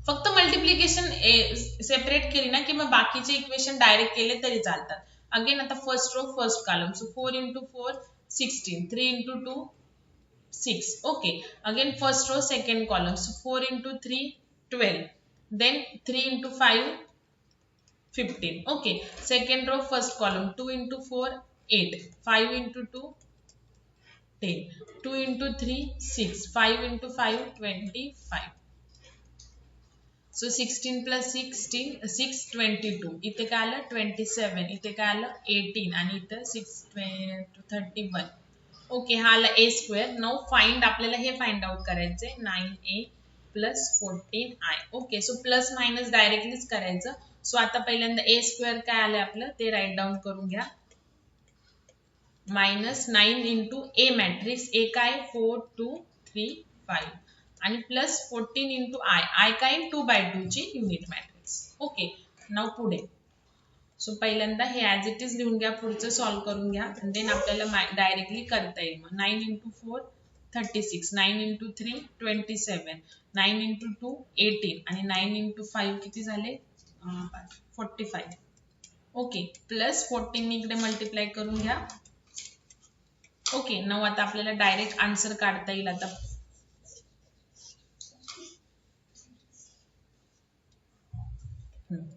फक्त मल्टिप्लिकेशन सेपरेट केली ना की मग बाकीचे इक्वेशन डायरेक्ट केले तरी चालतात. अगेन आता first row first column. So 4 into 4 16, 3 into 2 6. Okay, again first row second column. So 4 into 3 12, then 3 into 5 15. Okay, second row first column. 2 into 4 8, 5 into 2 10, 2 into 3 6, 5 into 5 25. So 16 plus 16 6 22, इथे काय आलं 27, इथे काय आलं 18 आणि इथे 6 31. ओके, हा आला a स्क्वेअर. नाउ फाइंड आपल्याला हे फाइंड आउट करायचे 9a plus 14i. Okay, so plus minus डायरेक्टलीच करायचं. सो आता पहिल्यांदा a स्क्वेअर काय आलं आपलं ते राईट डाऊन करून घ्या. Minus 9 into a matrix, a काय 4 2 3 5 आणि प्लस 14 इंटू i काय 2/2 ची युनिट मॅट्रिक्स. ओके, नाउ पुढे. सो पहिल्यांदा हे ॲज इट इज लिहून घ्या, पुढचं सॉल्व्ह करून घ्या आणि देन आपल्याला डायरेक्टली करता येईल. मग 9 into 4 36, 9 into 3 27, 9 into 2 18 आणि 9 into 5 किती झाले 45. ओके, प्लस 14 इकडे मल्टिप्लाय करून घ्या. ओके, नाव आता आपल्याला डायरेक्ट आन्सर काढता येईल. आता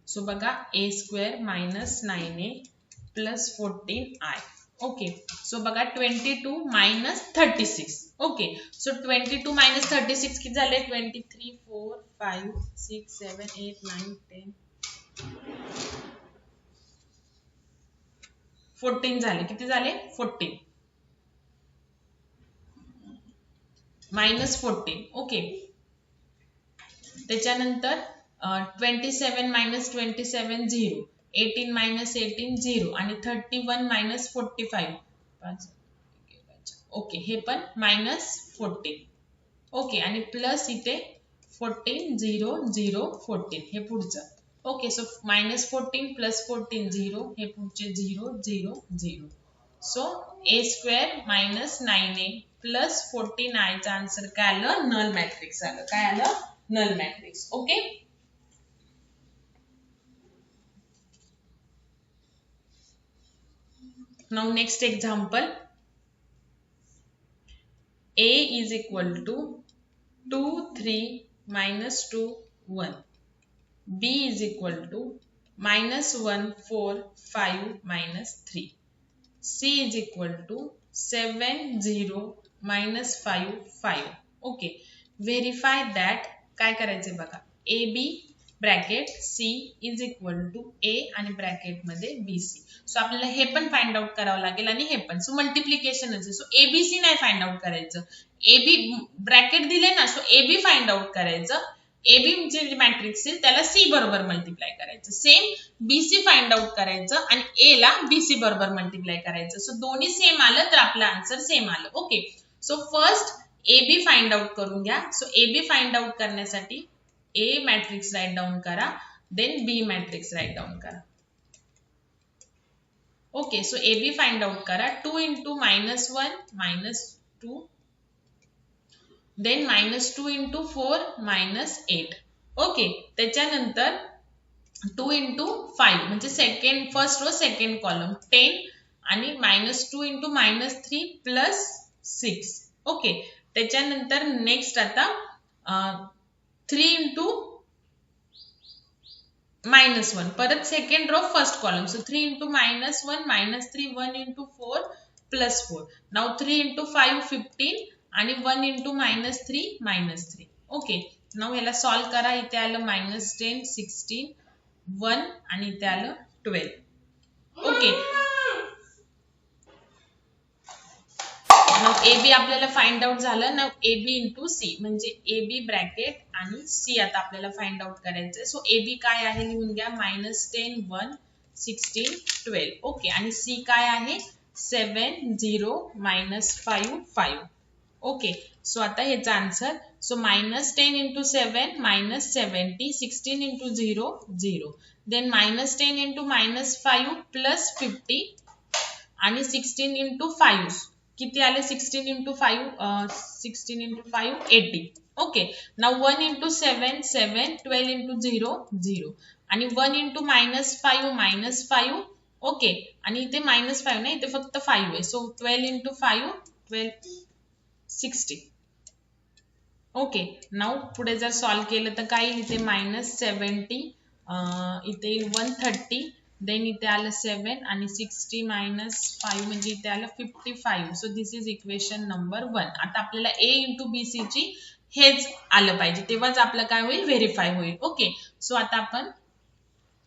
सो बघा a square minus 9a plus 14i. Okay, so बघा 22 मायनस 36. ओके, सो 22 मायनस 36 किती झाले 23 4 5 6 7 8 9 10 14 झाले. किती झाले 14 मायनस 14. ओके, त्याच्यानंतर 27 मायनस 27 0, 18 मायनस 18 0 आणि 31 मायनस 45. ओके, हे पण मायनस 14. ओके, आणि प्लस इथे 14 0 0 14 हे पुढचं. ओके, सो मायनस 14 प्लस 14 0 हे पुढचे 0 0 0. So a square minus 9a plus 14i चा आन्सर काय आलं नल मॅट्रिक्स आलं. काय आलं null matrix. Okay, now next example, a is equal to 2 3 minus 2 1, b is equal to minus 1 4 5 minus 3, c is equal to 7 0 minus 5 5. Okay, verify that. काय करायचे बघा, A B bracket C is equal to A आणि bracket मध्ये B C. So आपल्याला हे पण find out करावं लागेल आणि हे पण. सो मल्टिप्लिकेशन आहे. सो एबीसी नाही फाइंड आउट करायचं, एबी ब्रॅकेट दिले ना, सो एबी फाइंड आउट करायचं. एबी जे मॅट्रिक्स आहे त्याला सी बरोबर मल्टिप्लाय करायचं. सेम बीसी फाइंड आउट करायचं आणि ए ला बीसी बरोबर मल्टिप्लाय करायचं. सो दोन्ही सेम आलं तर आपलं आन्सर सेम आलं. Okay, so first AB find out करून घ्या. सो एबी फाइंड आउट करण्यासाठी ए मॅट्रिक्स राईट डाऊन करा, then B matrix write down करा. Okay, so AB find out करा. 2 into minus 1 minus 2, then minus 2 into 4 minus 8. Okay, त्याच्यानंतर 2 into 5 म्हणजे second first row second column 10 आणि minus 2 into minus 3 plus 6. Okay, त्याच्यानंतर next आता 3 into minus 1, परत second row first column. So 3 into minus 1 minus 3 1 into 4 plus 4. Now 3 into 5 15 आणि 1 into minus 3 minus 3. Okay, now याला solve करा. इथे आलं minus 10 16 1 आणि इथे आलं 12. ओके, नाउ ए बी आपल्याला फाइंड आउट झालं. Now A B into C म्हणजे ए बी ब्रॅकेट आणि सी आता आपल्याला फाइंड आउट करायचंय. सो ए बी काय आहे लिहून घ्या, -10 1 16 12. ओके, आणि सी काय आहे 7 0 -5 5. ओके, सो आता ह्याचा answer. So -10 into 7 -70, 16 into 0 0, then -10 into -5 plus 50 आणि 16 into 5 किती आले 16 into 5 16 into 5 80. Okay, now 1 into 7 7, 12 into 0 0 आणि 1 into -5 -5. ओके, आणि इथे -5 नाही, इथे फक्त 5 आहे. So 12 into 5 12 60. ओके, नाउ पुढे जर सॉल्व केलं तर काय इथे -70, इथे 130, देन इथे आलं 7 आणि 60 -5 म्हणजे इथे आलं 55. So this is equation number 1. आता आपल्याला ए इंटू बी सी ची हेच आलं पाहिजे, तेव्हाच आपलं काय होईल व्हेरीफाय होईल. ओके, सो आता आपण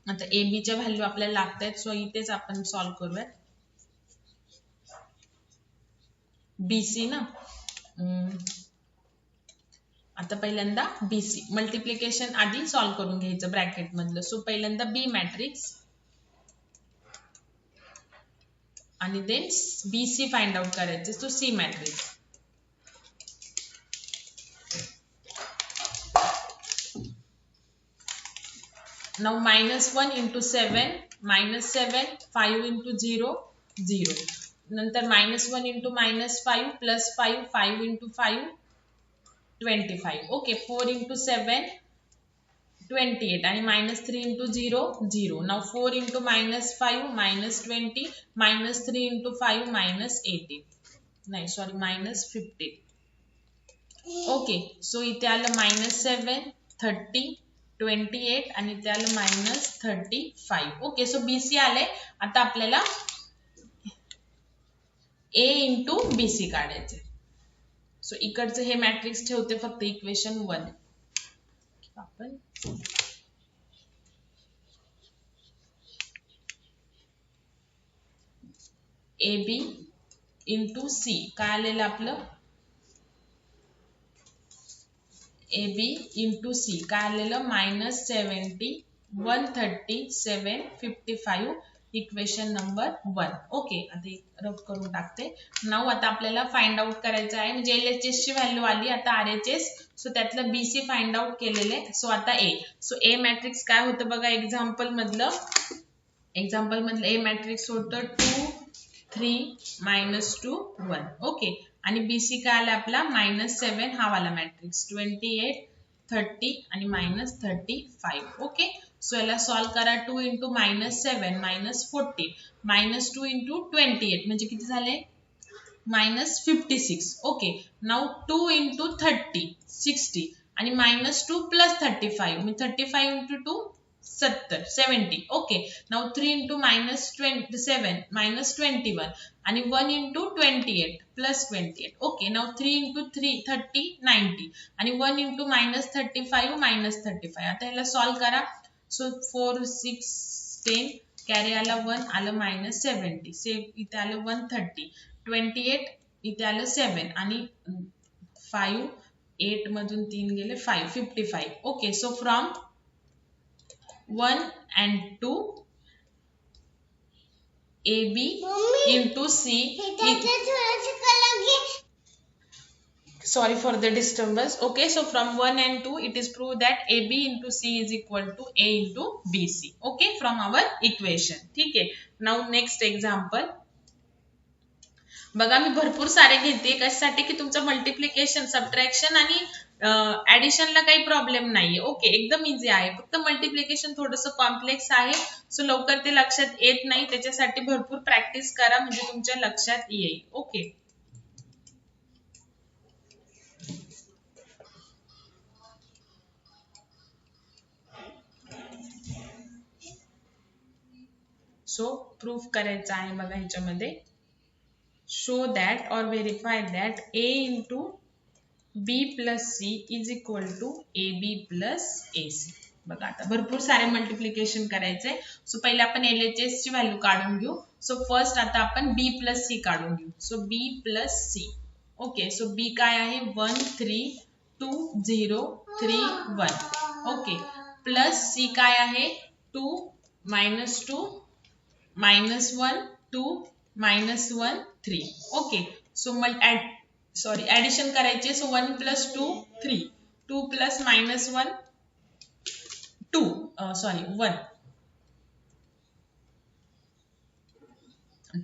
आता ए बी च्या व्हॅल्यू आपल्याला लागत आहेत. सो इथेच आपण सॉल्व करूयात. बी सी ना, आता पहिल्यांदा बी सी मल्टिप्लिकेशन आधी सॉल्व करून घ्यायचं ब्रॅकेट मधलं. सो पहिल्यांदा बी मॅट्रिक्स आणि then B C find out करायचे. So C matrix. Now -1 into 7 -7, 5 into 0 0. नंतर -1 into -5 plus 5 5 into 5 25. Okay 4 into 7 28 आणि -3 इंटू 0 0. नाव 4 इंटू -5 -20 -3 इंटू 5 -18 नाही सॉरी -15. ओके सो इथे आलं -7 30 28 आणि इथे आलं -35. ओके सो BC आले. आता आपल्याला A इंटू BC काढायचे. सो इकडचं हे मॅट्रिक्स ठेवते फक्त इक्वेशन 1. आपण AB इंटू C काय आलेलं आपलं AB इंटू C काय आलेलं -70 137 55 इक्वेशन नंबर 1. ओके आता रब करून टाकते. नाव आता आपल्याला फाइंड आउट करायचं आहे म्हणजे LHS ची व्हॅल्यू आली आता RHS. सो त्यातलं BC फाइंड आउट केलेले. सो आता A. सो A मॅट्रिक्स काय होतं बघा एक्झाम्पल मधलं A मॅट्रिक्स होतं 2 3 -2 1. ओके आणि BC काय आला आपला -7 हा वाला मॅट्रिक्स 28 30 आणि -35. ओके सो याला सॉल्व करा. 2 इंटू -7 -40 -2 इंटू 28 म्हणजे किती झाले -56. ओके नाव 2 इंटू 30 60 आणि -2 प्लस 35 मी 35 इंटू 2 70. ओके नाव 3 इंटू -27 -21 आणि 1 इंटू 28 प्लस 28. ओके नाव 3 इंटू 30 90 आणि 1 इंटू -35 -35. आता याला सॉल्व करा. सो 4 6 10 कॅरी आला 1 आलं -70 इथे आलं 130 28 इथे आलं 7 आणि 5 8 मधून 3 गेले 5 55. Okay so from 1 and 2 AB into C. Sorry for the disturbance. Okay, so from 1 and 2 it is proved that AB into C is equal to A into BC. Okay, from our equation. ठीक आहे. Now next example. बघा मी भरपूर सारे घेते कशासाठी की तुमचं multiplication subtraction आणि ऍडिशनला काही प्रॉब्लेम नाहीये. ओके एकदम इझी आहे. फक्त मल्टिप्लिकेशन थोडंसं कॉम्प्लेक्स आहे. सो लवकर ते लक्षात येत नाही त्याच्यासाठी भरपूर प्रॅक्टिस करा म्हणजे तुमच्या लक्षात येईल. ओके सो प्रूफ करायचं आहे बघा ह्याच्यामध्ये. show that or verify that A into B plus C is equal to AB plus AC. बघा आता भरपूर सारे मल्टिप्लिकेशन करायचे. सो पहिले आपण LHS ची व्हॅल्यू काढून घेऊ. सो फर्स्ट आता आपण B plus C काढून घेऊ. So B plus C. Okay so B काय आहे 1 3 2 0 3 1. ओके प्लस C काय आहे 2 -2 -1 2 -1 3. ओके सो ऍडिशन करायचे. So 1 plus 2 3 2 plus -1 2 sorry 1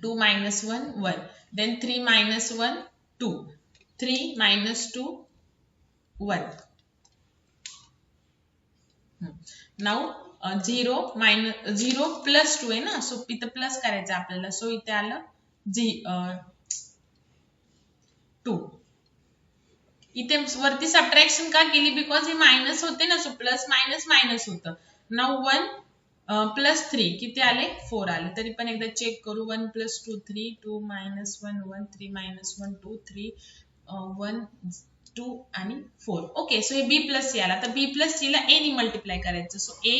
2 -1 1 then 3 -1 2 3 -2 1. Now 0 plus 2 आहे ना सो इथं प्लस करायचं आपल्याला. सो इथे आलं 2. इथे वरती सबट्रॅक्शन का केली बिकॉज हे मायनस होते ना सो प्लस मायनस मायनस होतं. नाउ 1 प्लस 3 किती आले 4 आले. तरी पण एकदा चेक करू. 1 + 2 3 2 -1 1 3 -1 2 3 1 2 आणि 4. ओके सो हे B plus C आला. तर B plus C ला A ने मल्टिप्लाय करायचं. सो A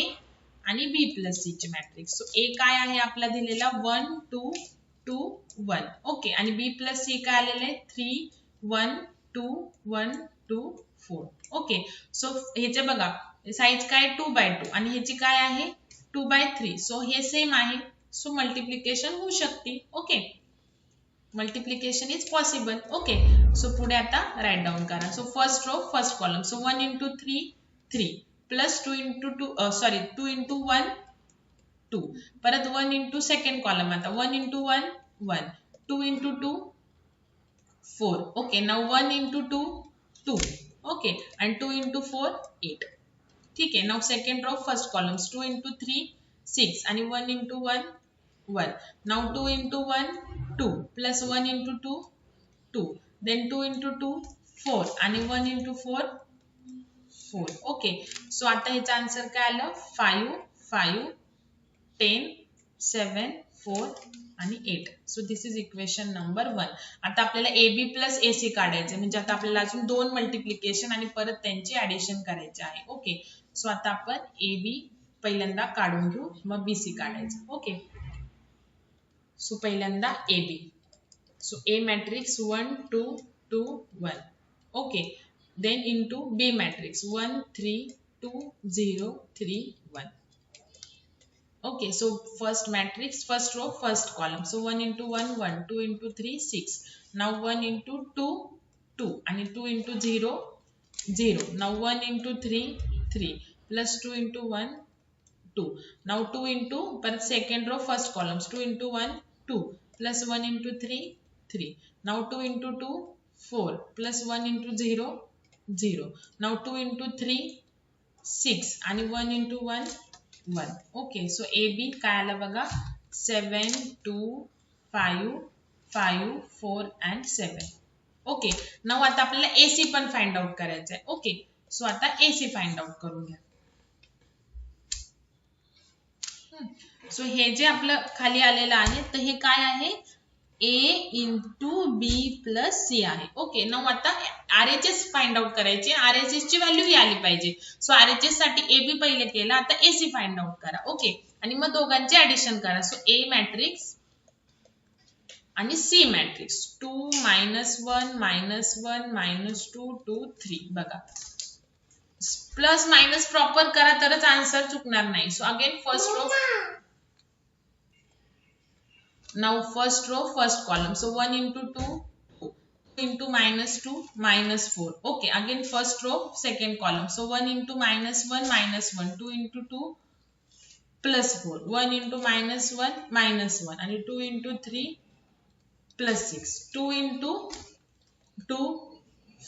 आणि B plus C चे मॅट्रिक्स. सो A काय आहे आपला दिलेला 1 2 2 1. ओके आणि B plus C काय आलेले 3 1 2 1 2 4. ओके सो ह्याचे बघा साईज काय 2/2 आणि ह्याची काय आहे 2/3. सो हे सेम आहे. सो मल्टिप्लिकेशन होऊ शकते. Okay multiplication is possible. Okay so पुढे आता राईट डाऊन करा. So first row first column. So 1 × 3 3 plus 2 × 2 sorry 2 × 1 2 परत 1 × सेकंड कॉलम. आता 1 × 1 1 2 into 2, 4. Okay, now 1 into 2, 2. Okay, and 2 into 4, 8. ठीक है. Now second row, first columns, 2 into 3, 6 आणि 1 into 1, 1. Now 2 into 1, 2 plus 1 into 2, 2. Then 2 into 2, 4 आणि 1 into 4, 4. Okay. So आता ह्याचा answer काय आलं? 5, 5, 10, 7, 4 आणि 8. So this is equation number 1. आता आपल्याला AB प्लस AC काढायचे, म्हणजे आता आपल्याला अजून 2 मल्टिप्लिकेशन आणि परत त्यांची ऍडिशन करायचे आहे. ओके. सो आता आपण AB पहिल्यांदा काढून घेऊ, मग BC काढायचं. ओके. सो पहिल्यांदा AB. So A matrix 1 2 2 1. Okay. Then into B matrix 1 3 2 0 3 1. Okay, so first matrix, first row, first column. So 1 into 1, 1, 2 into 3, 6. Now 1 into 2, 2. And 2 into 0, 0. Now 1 into 3, 3. Plus 2 into 1, 2. Now 2 into, per second row, first columns. 2 into 1, 2. Plus 1 into 3, 3. Now 2 into 2, 4. Plus 1 into 0, 0. Now 2 into 3, 6. And 1 into 1, 1. Okay, so AB काय आला बघा? 7 2 5 5 4 and 7. Okay. Now आता आपल्याला AC पण find out करायचं आहे. Okay. So आता AC find out करून घ्या. सो हे जे आपलं खाली आलेलं आहे, तर हे काय आहे? A into B plus C आहे. ओके. नाउ आता RHS फाइंड आउट करायचे. RHS ची व्हॅल्यू ही आली पाहिजे. सो RHS साठी AB पहिले केला, आता AC फाइंड आउट करा. ओके. आणि मग दोघांचे ऍडिशन करा. सो A मॅट्रिक्स आणि C मॅट्रिक्स 2 -1 -1 -2 2 3. बघा, प्लस मायनस प्रॉपर करा तरच आन्सर चुकणार नाही. So again first row. Now first row, first column. So 1 into 2, 2 into -2, -4. Okay, again first row, second column. So 1 into -1, -1. 2 into 2, +4. 1 into -1, -1. And 2 into 3, +6. 2 into 2,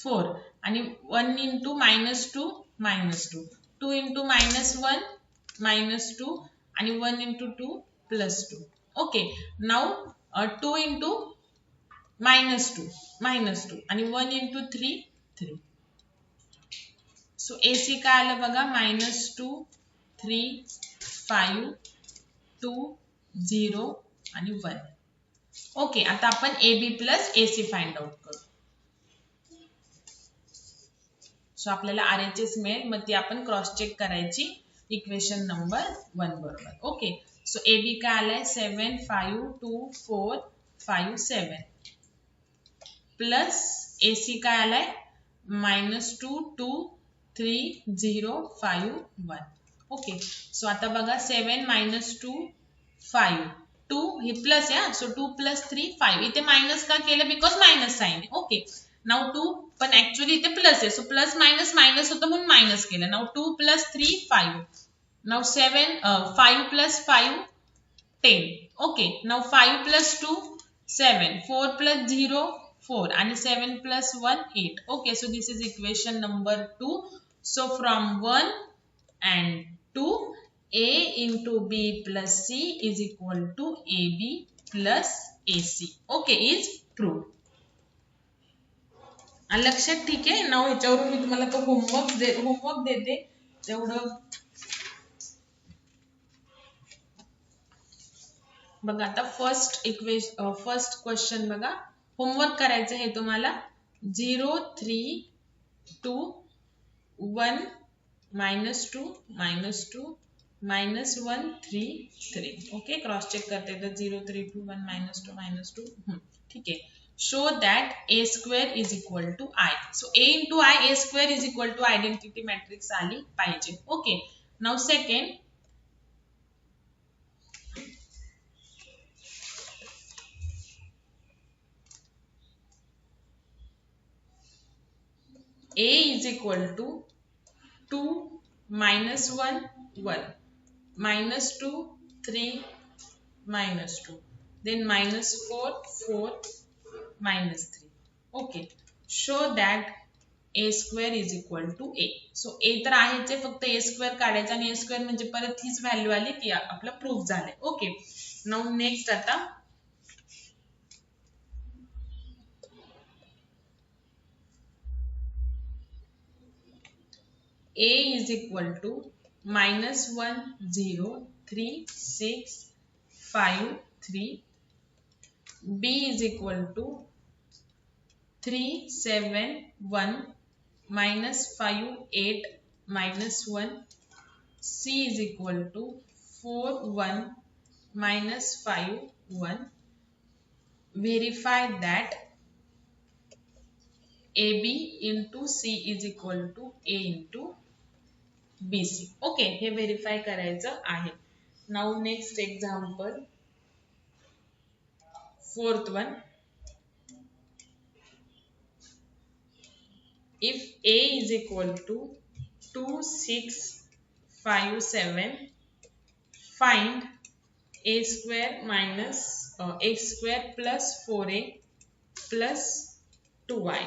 4. And 1 into -2, -2. 2 into -1, -2. And 1 into 2, +2. Okay, now 2 into -2, -2. आणि 1 into 3, 3. So AC काय आलं बघा? -2, 3, 5, 2, 0 आणि 1. Okay. आता आपण AB plus AC find out करू. So आपल्याला RHS मिळेल, मग ती आपण क्रॉस चेक करायची इक्वेशन नंबर 1 बरोबर. ओके. सो AB काय आलाय? 7 5 2 4 5 7 प्लस AC काय आलाय? -2 2 3 0 5 1. ओके. सो आता बघा 7 -2 5 2 हे प्लस आहे. सो 2 + 3 5. इथे मायनस का केलं? बिकॉज मायनस साइन आहे. ओके. नाउ 2 पण ऍक्च्युअली इथे प्लस आहे. सो प्लस मायनस मायनस होतं म्हणून मायनस केलं. Now 2 + 3 5. Now 5 plus 5, 10. Okay. Now 5 plus 2, 7. 4 plus 0, 4. And 7 plus 1, 8. Okay. So this is equation number 2. So from 1 and 2, A into B plus C is equal to AB plus AC. Okay. Is proved. आणि लक्षात ठीक आहे. नाव ह्याच्यावरून मी तुम्हाला तो homework देते तेवढं बघा. आता फर्स्ट क्वेश्चन बघा, होमवर्क करायचं आहे तुम्हाला. 0 3 2 1 -2 -2 -1 3 3. ओके. क्रॉस चेक करते तर 0 3 2 1 -2 -2. ठीक आहे. Show that A² is equal to I. So A into I, A² is equal to identity matrix आली पाहिजे. Okay. Now second, A is equal to 2 -1 1 -2 3 -2 then -4, 4, -3. Okay, show that a square is equal to a. So a तर आहेच आहे, फक्त a square काढायचा आणि a square म्हणजे परत हीच व्हॅल्यू आली ती आपलं प्रूफ झालंय. ओके, नाउ नेक्स्ट आता a is equal to -1, 0, 3, 6, 5, 3. b is equal to 3, 7, 1, -5, 8, -1. c is equal to 4, 1, -5, 1. Verify that AB into C is equal to A into BC. Okay, हे verify करायचं आहे. Now next example, fourth one. If A is equal to 2, 6, 5, 7, find a square minus x square plus 4a plus 2y.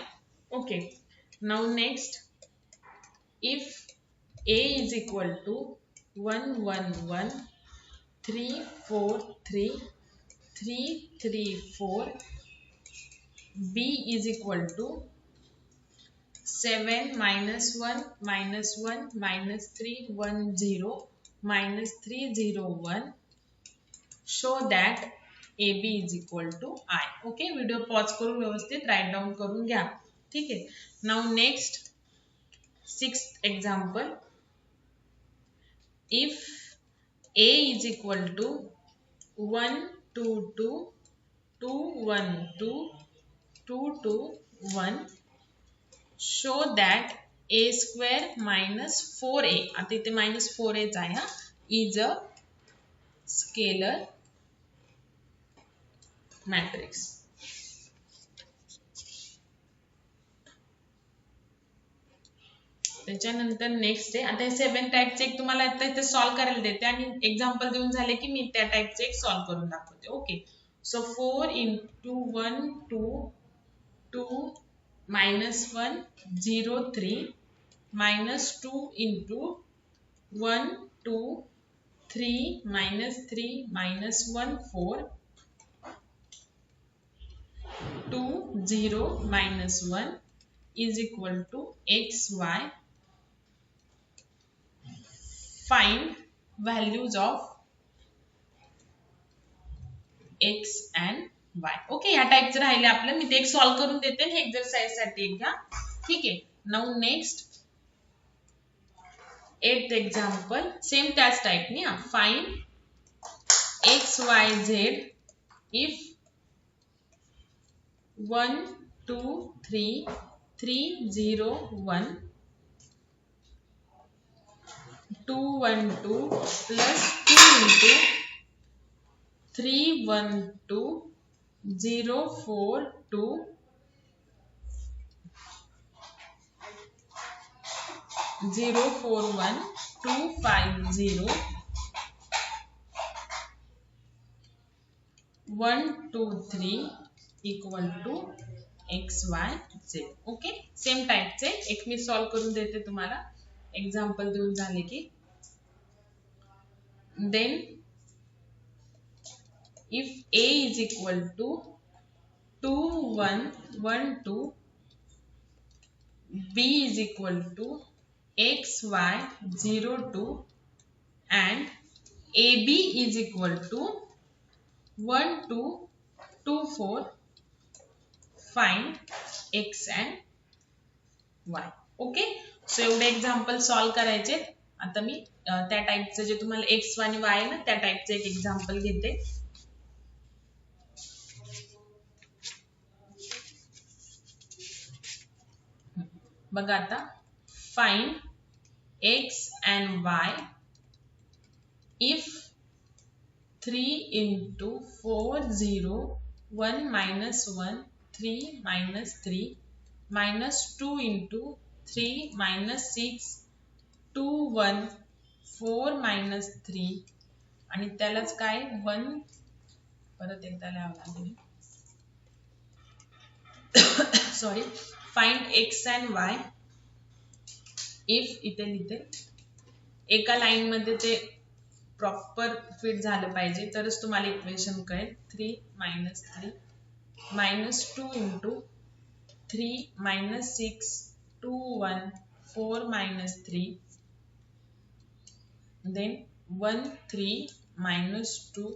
Okay, now next, if a is equal to 1, 1, 1, 3, 4, 3, 3, 3, 4, b is equal to 7, -1, -1, -3, 1, 0, -3, 0, 1. Show that AB is equal to I. Okay, video pause करून व्यवस्थित write down करून घ्या. ठीक आहे. Now next, sixth example. If A is equal to 1, 2, 2, 2, 1, 2, 2, 2, 1, show that A square minus 4A, आता इथे -4A च आहे, is a scalar matrix. त्याच्यानंतर नेक्स्ट आहे, आता हे 7 टाइपचे एक तुम्हाला आता इथे सॉल्व करायला देते आणि एक्झाम्पल देऊन झाले की मी त्या टाइपचे एक सॉल्व करून दाखवते. Okay, so 4 into 1, 2, 2, -1, 0, 3, -2 into 1, 2, 3, -3, -1, 4, 2, 0, -1 is equal to xy. Find values of x and y. Okay, या टाइपचं राहिले आपलं, मी ते एक सॉल्व करून देते हे एक्सरसाइज साठी एक घ्या. ठीक आहे. Now next, 8th example, same त्याच टाइपनी. Find x, y, z if 1, 2, 3, 3, 0, 1, 2, 1, 2 plus 2 into 3, 1, 2, 0, 4, 2, 0, 4, 1, 2, 5, 0, 1, 2, 3 equal to x, y, z. Okay, same टाइपचे एक मी सॉल्व करून देते तुम्हाला एक्झाम्पल देऊन झाले की. Then if A is equal to 2, 1, 1, 2, B is equal to x, y, 0, 2 and AB is equal to 1, 2, 2, 4, find x and y. Okay, so एवढे example solve करायचे. आता मी त्या टाइपचं जे तुम्हाला x आणि y आहे ना त्या टाइपचं एक एक्झाम्पल घेते. बघा आता, find x and y if 3 into 4, 0, 1, -1, 3, -3, -2 into 3, -6, 2, 1, 4, -3 आणि त्यालाच काय 1, परत एकदा लिहावं लागेल. Sorry. Find x and Y if इथे लिहिते एका लाईन मध्ये ते प्रॉपर फिट झालं पाहिजे तरच तुम्हाला इक्वेशन कळेल. 3 - 3 -2 into 3 - 6 2 1 4 - 3 then 1 3 - 2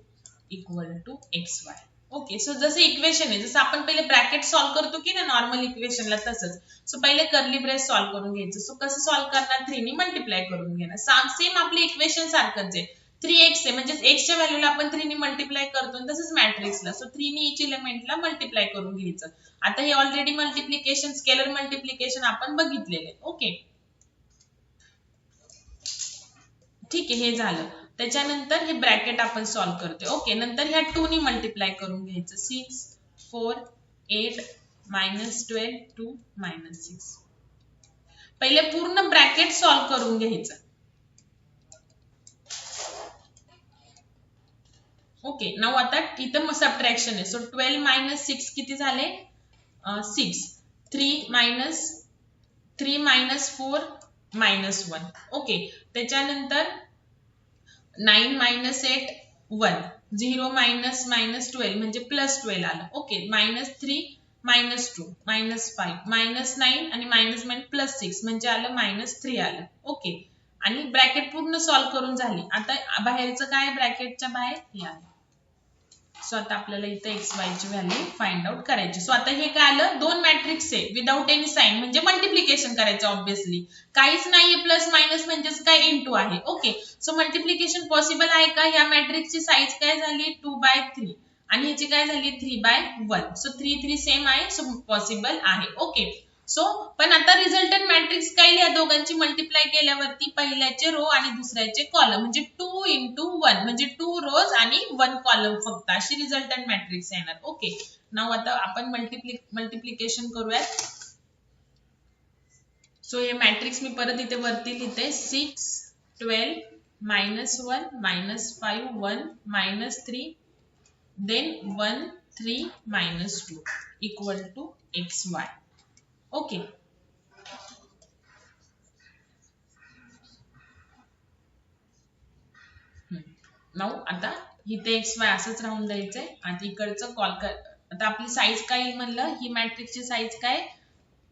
equal to xy. Okay. So जसं इक्वेशन आहे, जसं आपण पहिले ब्रॅकेट सॉल्व्ह करतो की ना नॉर्मल इक्वेशनला, तसंच. सो पहिले कर्ली ब्रेस सॉल्व्ह करून घ्यायचं. सो कसं सॉल्व्ह करणार, 3 ने मल्टिप्लाय करून घेणार. सेम आपले इक्वेशन सारखंच आहे. 3x आहे म्हणजे एक्सच्या व्हॅल्यूला आपण 3 ने मल्टिप्लाय करतो, तसंच मॅट्रिक्सला. सो 3 ने इच एलिमेंटला मल्टिप्लाय करून घ्यायचं. आता हे ऑलरेडी मल्टिप्लिकेशन, स्केलर मल्टिप्लिकेशन आपण बघितलेले. ओके, ठीक आहे, हे झालं. त्याच्यानंतर हे ब्रॅकेट आपण सॉल्व्ह करतोय. ओके, नंतर ह्या 2 ने मल्टिप्लाय करून घ्यायचं. 6 4 8 -12 2 -6. पहिले पूर्ण ब्रॅकेट सॉल्व्ह करून घ्यायचं. ओके, नाव आता इथं सबट्रॅक्शन आहे. सो 12 - 6 किती झाले, 6. 3 - 4 -1. ओके, त्याच्यानंतर 9 - 8 1 0 - -12 म्हणजे +12 आलं. ओके, -3 -2 -5 -9 आणि -6 म्हणजे आलं -3 आलं. ओके, आणि ब्रॅकेट पूर्ण सॉल्व्ह करून झाली. आता बाहेरचं काय, ब्रॅकेटच्या बाहेर हे आहे. सो आता आपल्याला इथे XY ची व्हॅल्यू फाइंड आउट करायची. सो आता हे काय आलं, 2 मॅट्रिक्स आहे विदाउट एनी साइन, म्हणजे मल्टिप्लिकेशन करायचं. ऑब्विसली काहीच नाहीये, प्लस मायनस म्हणजेच काय, इंटू आहे. ओके, सो मल्टिप्लिकेशन पॉसिबल आहे का. या मॅट्रिक्सची साईज काय झाली, 2/3 आणि ह्याची काय झाली, 3/1. सो 3 3 सेम आहे, सो पॉसिबल आहे. ओके, सो पण आता रिझल्टंट मॅट्रिक्स काय लिहा, दोघांची मल्टिप्लाय केल्यावरती पहिल्याचे रो आणि दुसऱ्याचे कॉलम, म्हणजे 2 × 1 म्हणजे 2 रोज आणि 1 कॉलम फक्त, अशी रिझल्टंट मॅट्रिक्स येणार. ओके, नाव आता आपण मल्टिप्लिकेशन करूयात. सो हे मॅट्रिक्स मी परत इथे वरती लिहिते. 6 12 -1 -5 1 -3 then 1 3 -2 equal to XY. Okay, now आता इथे XY असंच राहून द्यायचंय. आता इकडचं आता आपली साईज काय म्हणलं, ही मॅट्रिक्सची साईज काय,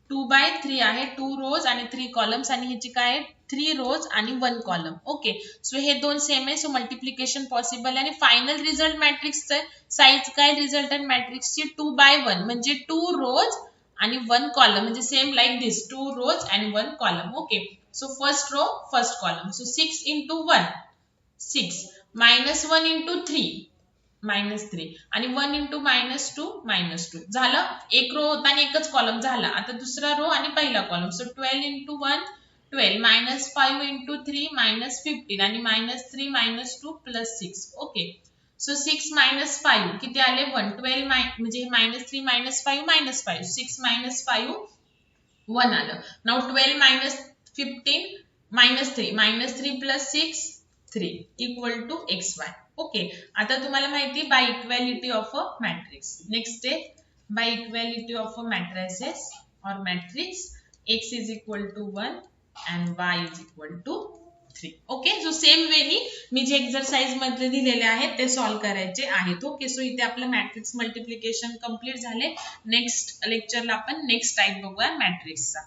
2/3 आहे. 2 रोज आणि 3 कॉलम्स, आणि ह्याची काय, 3 रोज आणि 1 कॉलम. ओके, सो हे दोन सेम आहे, सो मल्टिप्लिकेशन पॉसिबल आहे. आणि फायनल रिझल्ट मॅट्रिक्सचं साईज काय, रिझल्टंट मॅट्रिक्सची 2/1 म्हणजे 2 रोज आणि 1 कॉलम, म्हणजे सेम लाईक दिस, 2 रोज आणि 1 column. Okay, so first row first column. So 6 × 1 6 -1 × 3 -3 आणि 1 × -2 झालं. एक रो होता आणि एकच कॉलम झाला. आता दुसरा रो आणि पहिला कॉलम. सो 12 × 1 12 -5 × 3 -15 आणि -3 -2 +6. ओके, सो 6 - 5 किती आले, 1 12 म्हणजे -3 -5 -5 6 - 5 1 आलं. Now 12 - 15 -3 -3 + 6 3 equal to XY. Okay, आता तुम्हाला माहिती by equality of a matrix. Next step, by equality of a matrices और matrix, X = 1 and Y = 3. Okay, so same वेनी मी जे एक्सरसाइज मध्ये दिलेले आहेत ते सॉल्व्ह करायचे आहेत. ओके, सो इथे आपलं मॅट्रिक्स मल्टिप्लिकेशन कंप्लीट झाले. नेक्स्ट लेक्चरला आपण नेक्स्ट टाइप बघूया मॅट्रिक्सचा.